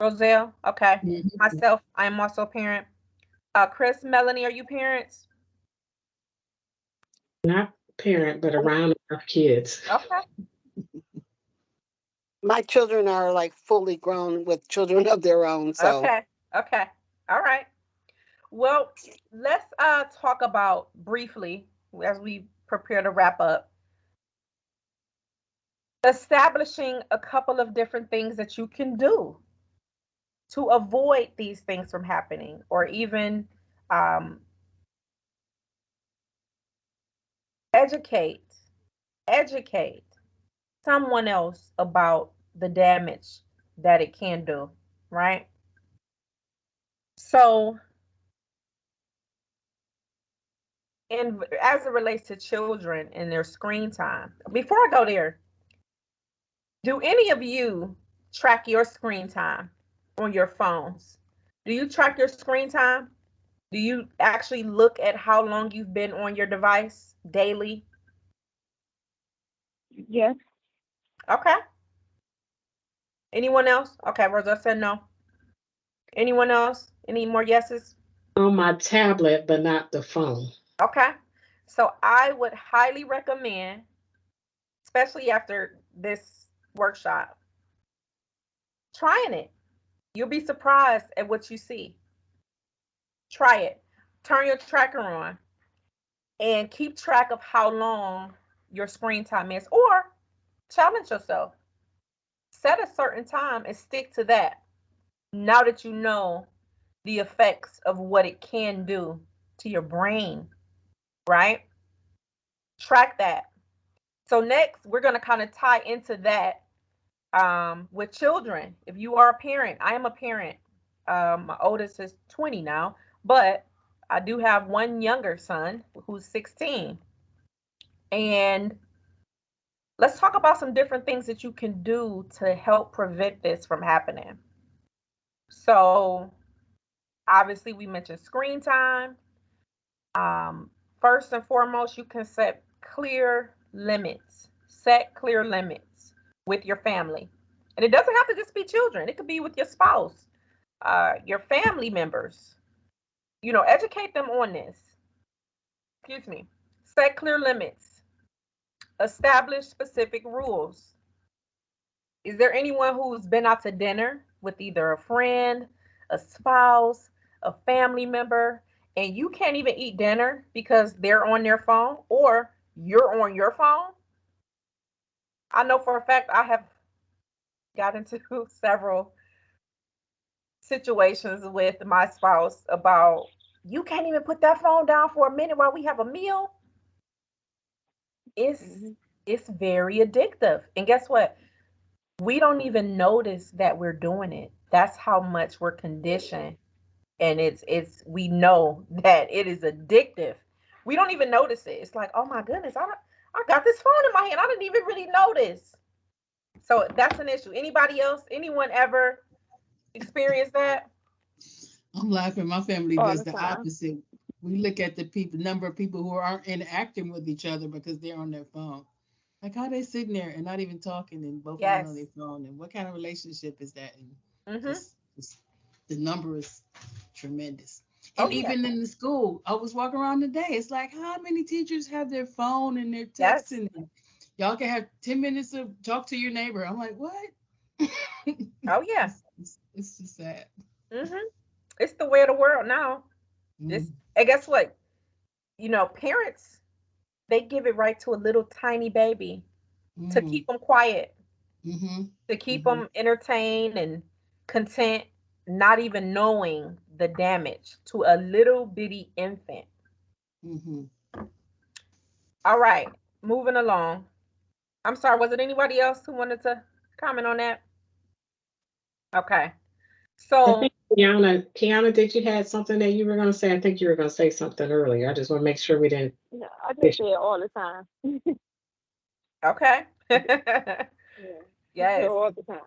Roselle? Okay. Myself, I am also a parent. Chris, Melanie, are you parents?
Not parent, but around enough kids.
Okay.
My children are like fully grown with children of their own. So
Okay. All right. Well, let's talk about briefly as we prepare to wrap up. Establishing a couple of different things that you can do to avoid these things from happening, or even educate someone else about the damage that it can do, right? So, and as it relates to children and their screen time, before I go there, do any of you track your screen time on your phones? Do you track your screen time? Do you actually look at how long you've been on your device daily?
Yes.
Okay. Anyone else? Okay, Rosa said no. Anyone else? Any more yeses?
On my tablet, but not the phone.
Okay. So I would highly recommend, especially after this workshop, trying it. You'll be surprised at what you see. Try it. Turn your tracker on and keep track of how long your screen time is, or challenge yourself. Set a certain time and stick to that. Now that you know the effects of what it can do to your brain, right? Track that. So next, we're going to kind of tie into that with children. If you are a parent, I am a parent. My oldest is 20 now, But I do have one younger son who's 16. And let's talk about some different things that you can do to help prevent this from happening. So, obviously, we mentioned screen time. First and foremost, you can set clear limits. Set clear limits with your family. And it doesn't have to just be children, it could be with your spouse, your family members. Educate them on this. Excuse me. Set clear limits. Establish specific rules. Is there anyone who's been out to dinner with either a friend, a spouse, a family member, and you can't even eat dinner because they're on their phone or you're on your phone? I know for a fact I have got into several situations with my spouse about, you can't even put that phone down for a minute while we have a meal. It's
Mm-hmm.
it's very addictive. And guess what? We don't even notice that we're doing it. That's how much we're conditioned. And we know that it is addictive. We don't even notice it. It's like, oh my goodness, I got this phone in my hand. I didn't even really notice. So that's an issue. Anybody else? Anyone ever experienced that?
I'm laughing. My family
All
does
the
the
time.
opposite. We look at the number of people who aren't interacting with each other because they're on their phone. Like how they sitting there and not even talking, and both of them on their
Yes.
phone. And what kind of relationship is that? And
Mm-hmm.
just the number is tremendous.
Oh
And
yeah.
even in the school, I was walking around today. It's like how many teachers have their phone and they're
Yes.
texting? And y'all can have 10 minutes to talk to your neighbor. I'm like, what?
Oh yeah.
It's just sad.
Mm-hmm. It's the way of the world now. It's
Mm,
and guess what? Parents, they give it right to a little tiny baby to
mm,
keep them quiet,
mm-hmm,
to keep
mm-hmm,
them entertained and content, not even knowing the damage to a little bitty infant.
mm-hmm.
All right, moving along. I'm sorry, was it anybody else who wanted to comment on that? Okay.
I
So,
think Kiana, did you have something that you were going to say? I think you were going to say something earlier. I just want to make sure we didn't
No, I just
fish.
say it all the time.
okay.
Yeah, I say it
Yes.
all the time.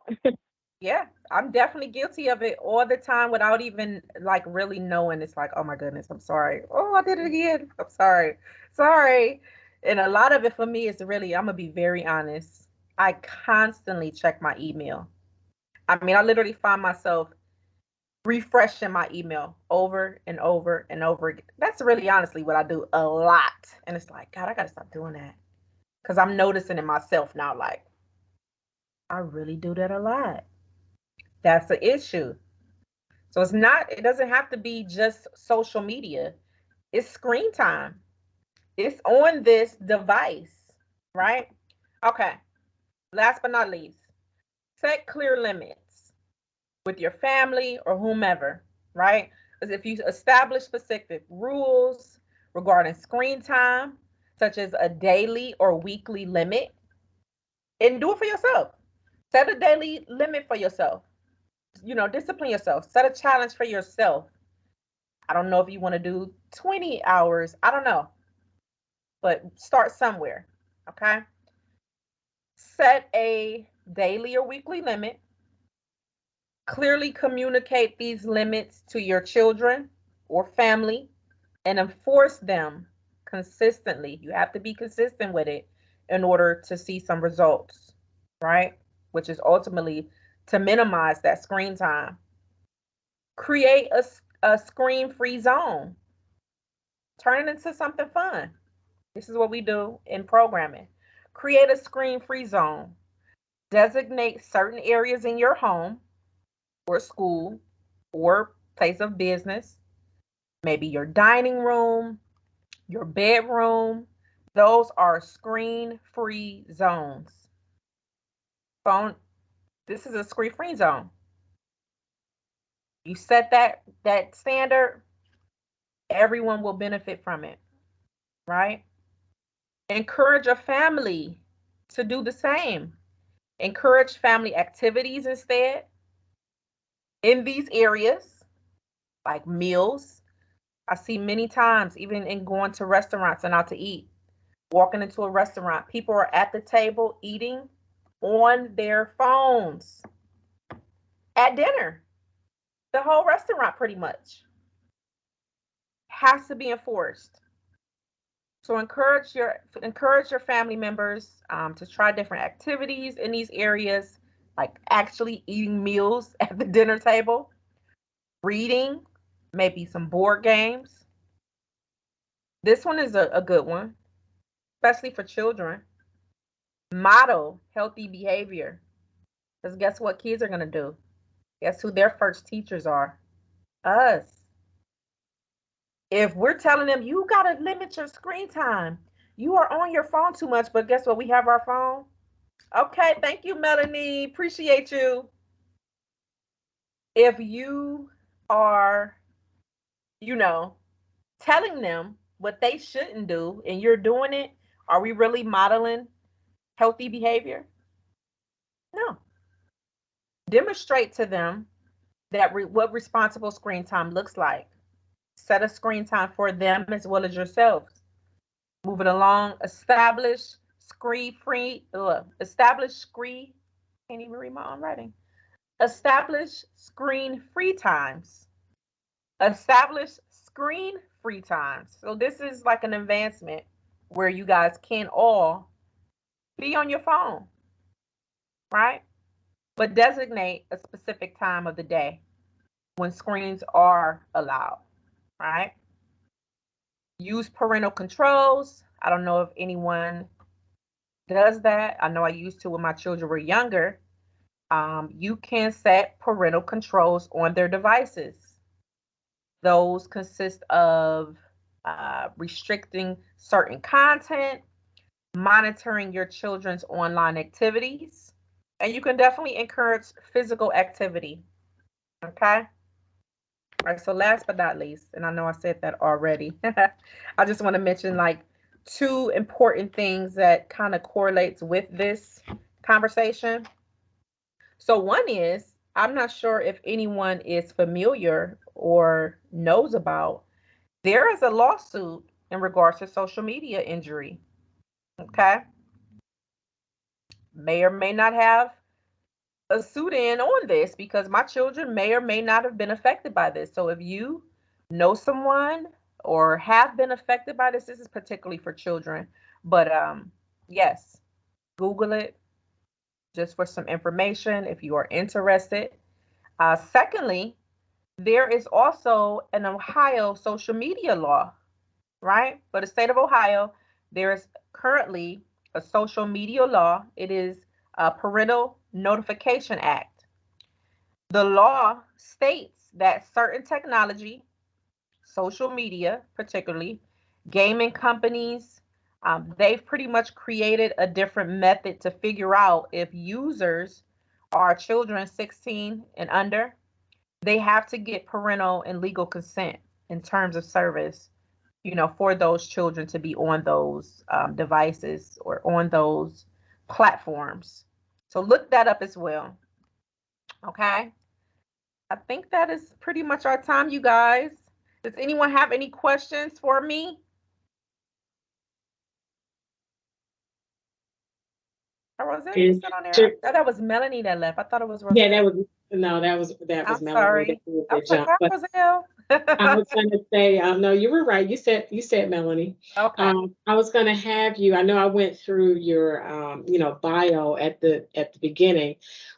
Yeah, I'm definitely guilty of it all the time without even like really knowing. It's like, oh my goodness, I'm sorry. Oh, I did it again. I'm sorry. Sorry. And a lot of it for me is really, I'm gonna be very honest. I constantly check my email. I mean, I literally find myself refreshing my email over and over and over again. That's really honestly what I do a lot. And it's like, God, I gotta stop doing that. Because I'm noticing in myself now, like, I really do that a lot. That's the issue. So it doesn't have to be just social media. It's screen time. It's on this device, right? Okay. Last but not least, set clear limits with your family or whomever, right? Because if you establish specific rules regarding screen time, such as a daily or weekly limit, and do it for yourself. Set a daily limit for yourself. Discipline yourself. Set a challenge for yourself. I don't know if you want to do 20 hours. I don't know, but start somewhere. Okay. Set a daily or weekly limit. Clearly communicate these limits to your children or family and enforce them consistently. You have to be consistent with it in order to see some results, right? Which is ultimately to minimize that screen time. Create a screen free zone. Turn it into something fun. This is what we do in programming. Create a screen-free zone. Designate certain areas in your home or school or place of business, maybe your dining room, your bedroom. Those are screen-free zones. Phone, this is a screen-free zone. You set that standard, everyone will benefit from it, right? Encourage a family to do the same. Encourage family activities instead in these areas, like meals, I see many times, even in going to restaurants and out to eat, walking into a restaurant, people are at the table eating on their phones at dinner. The whole restaurant pretty much has to be enforced. So encourage your family members to try different activities in these areas, like actually eating meals at the dinner table, reading, maybe some board games. This one is a good one, especially for children. Model healthy behavior. Because guess what kids are going to do? Guess who their first teachers are? Us. If we're telling them, you got to limit your screen time, you are on your phone too much, but guess what? We have our phone. Okay, thank you, Melanie. Appreciate you. If you are, telling them what they shouldn't do and you're doing it, are we really modeling healthy behavior? No. Demonstrate to them that what responsible screen time looks like. Set a screen time for them as well as yourselves. Moving along, establish screen-free times. Establish screen-free times. So this is like an advancement where you guys can all be on your phone, right? But designate a specific time of the day when screens are allowed, right? Use parental controls. I don't know if anyone does that. I know I used to when my children were younger. You can set parental controls on their devices. Those consist of restricting certain content, monitoring your children's online activities, and you can definitely encourage physical activity. Okay. All right, so last but not least, and I know I said that already, I just want to mention like two important things that kind of correlates with this conversation. So one is, I'm not sure if anyone is familiar or knows about, there is a lawsuit in regards to social media injury. Okay. May or may not have a suit in on this because my children may or may not have been affected by this. So if you know someone or have been affected by this, this is particularly for children. But yes, Google it just for some information if you are interested. Secondly, there is also an Ohio social media law, right? For the state of Ohio, there is currently a social media law. It is a Parental Notification Act. The law states that certain technology, social media particularly, gaming companies, they've pretty much created a different method to figure out if users are children 16 and under. They have to get parental and legal consent in terms of service, for those children to be on those devices or on those platforms. So look that up as well. Okay. I think that is pretty much our time, you guys. Does anyone have any questions for me? Or Roselle, you sit on there?
Sure.
Oh, that was Melanie that left. I thought it was Roselle.
Yeah, that was
I'm
Melanie.
sorry. I was like,
But
Roselle.
I was going to say, no, you were right. You said Melanie.
Okay.
I was going to have you. I know I went through your, bio at the beginning,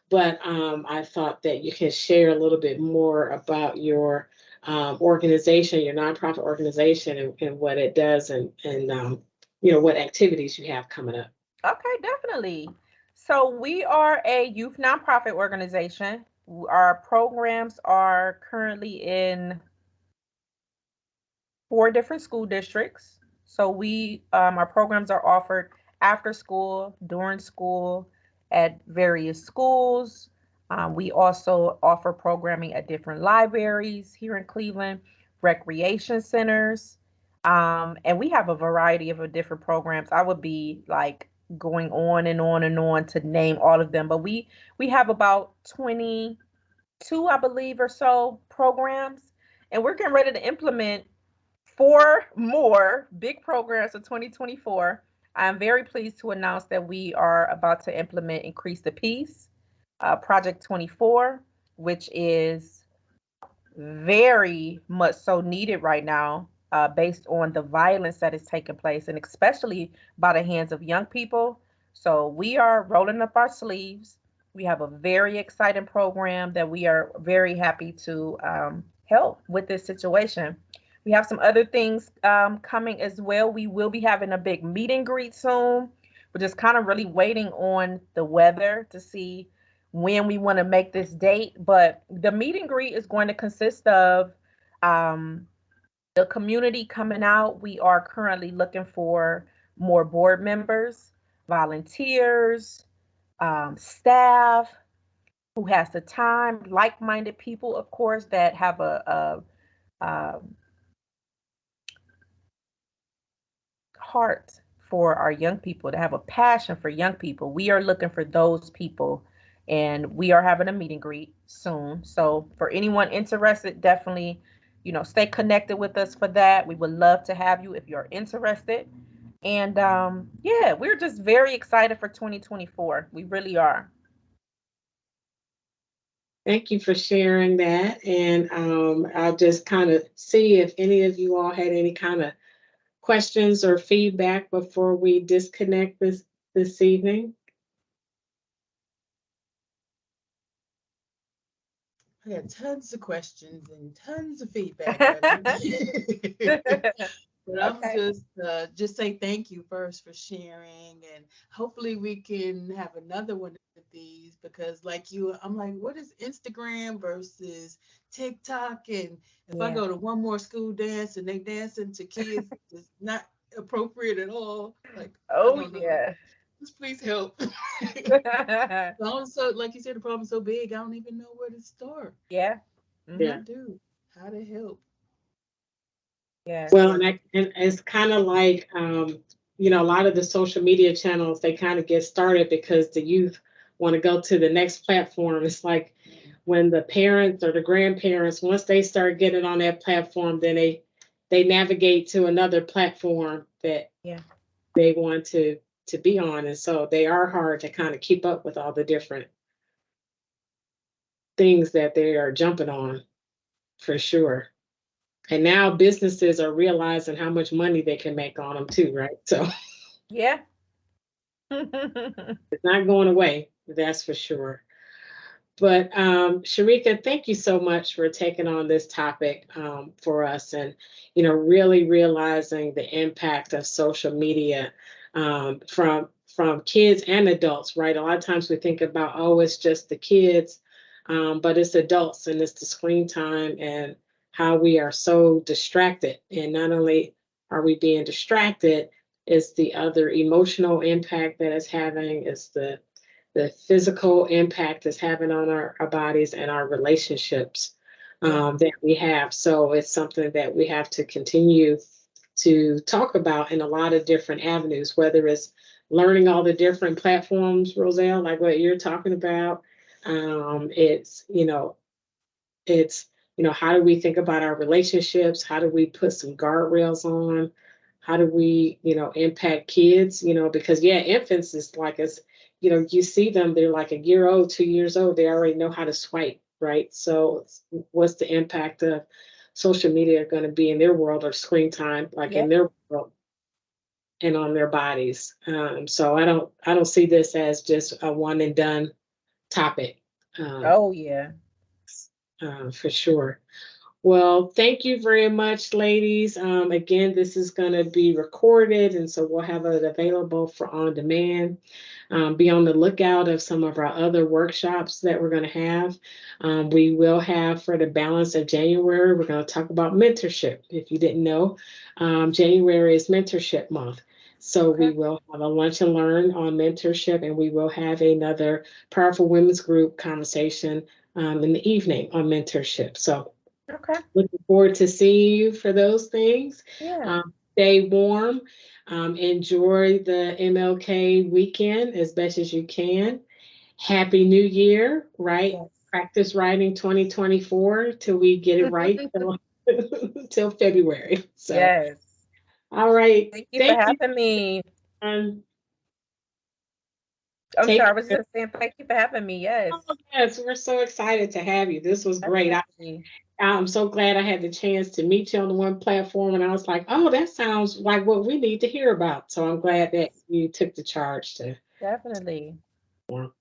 but I thought that you can share a little bit more about your organization, your nonprofit organization, and what it does, and what activities you have coming up.
Okay, definitely. So we are a youth nonprofit organization. Our programs are currently in 4 different school districts. So our programs are offered after school, during school, at various schools. We also offer programming at different libraries here in Cleveland, recreation centers, and we have a variety of different programs. I would be like going on and on and on to name all of them, but we have about 22, I believe, or so programs, and we're getting ready to implement 4 more big programs for 2024. I'm very pleased to announce that we are about to implement Increase the Peace, Project 24, which is very much so needed right now, based on the violence that is taking place, and especially by the hands of young people. So we are rolling up our sleeves. We have a very exciting program that we are very happy to help with this situation. We have some other things coming as well. We will be having a big meet and greet soon. We're just kind of really waiting on the weather to see when we want to make this date. But the meet and greet is going to consist of um, the community coming out. We are currently looking for more board members, volunteers, staff who has the time, like-minded people, of course, that have a heart for our young people, to have a passion for young people. We are looking for those people, and we are having a meet and greet soon. So for anyone interested, definitely, stay connected with us for that. We would love to have you if you're interested. And yeah, we're just very excited for 2024. We really are.
Thank you for sharing that. And I'll just kind of see if any of you all had any kind of questions or feedback before we disconnect this evening.
I got tons of questions and tons of feedback. But I'm
Okay.
just say thank you first for sharing, and hopefully we can have another one of these, because like you, I'm like, what is Instagram versus TikTok? And if I
Yeah.
go to one more school dance and they dancing to kids, it's not appropriate at all. Like, I
Oh
don't know.
yeah.
Just please help. Also, like you said, the problem's so big, I don't even know where to start.
Yeah.
What
Yeah.
to do, how to help.
Yes.
Well, and it's kind of like, a lot of the social media channels, they kind of get started because the youth want to go to the next platform. It's like when the parents or the grandparents, once they start getting on that platform, then they navigate to another platform that
Yeah.
they want to be on. And so they are hard to kind of keep up with all the different things that they are jumping on, for sure. And now businesses are realizing how much money they can make on them too, right? So
Yeah.
it's not going away, that's for sure. But Sharika, thank you so much for taking on this topic for us, and really realizing the impact of social media from kids and adults, right? A lot of times we think about, oh, it's just the kids, but it's adults, and it's the screen time and how we are so distracted. And not only are we being distracted, it's the other emotional impact that it's having, it's the physical impact it's having on our bodies and our relationships
Yeah.
that we have. So it's something that we have to continue to talk about in a lot of different avenues, whether it's learning all the different platforms, Roselle, like what you're talking about. It's how do we think about our relationships? How do we put some guardrails on? How do we impact kids? Because yeah, infants is like us. You see them, they're like a year old, 2 years old, they already know how to swipe, right? So what's the impact of social media going to be in their world, or screen time, like
Yeah.
in their world and on their bodies? So I don't see this as just a one and done topic, um,
Oh yeah.
for sure. Well, thank you very much, ladies. Again, this is going to be recorded, and so we'll have it available for on demand. Be on the lookout of some of our other workshops that we're going to have. We will have, for the balance of January, we're going to talk about mentorship. If you didn't know, January is mentorship month. So
Okay.
we will have a lunch and learn on mentorship, and we will have another powerful women's group conversation in the evening on mentorship. So
Okay.
looking forward to seeing you for those things.
Yeah.
Stay warm. Enjoy the MLK weekend as best as you can. Happy New Year, right?
Yes.
Practice writing 2024 till we get it right. So till February. So,
Yes.
all right.
Thank you for having me.
Um,
I'm
take
sorry, I was
care.
just saying thank you for having me. Yes.
Oh, yes, we're so excited to have you. This was great.
Definitely.
I'm so glad I had the chance to meet you on the one platform, and I was like, oh, that sounds like what we need to hear about. So I'm glad that
Yes,
you took the charge to.
definitely. Yep,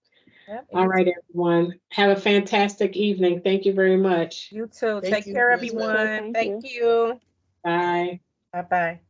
All
you
right,
too.
everyone. Have a fantastic evening. Thank you very much.
You too.
Thank
Take
you.
care,
You as
You
well.
too.
everyone.
Thank
Thank
you.
you.
Bye.
Bye-bye.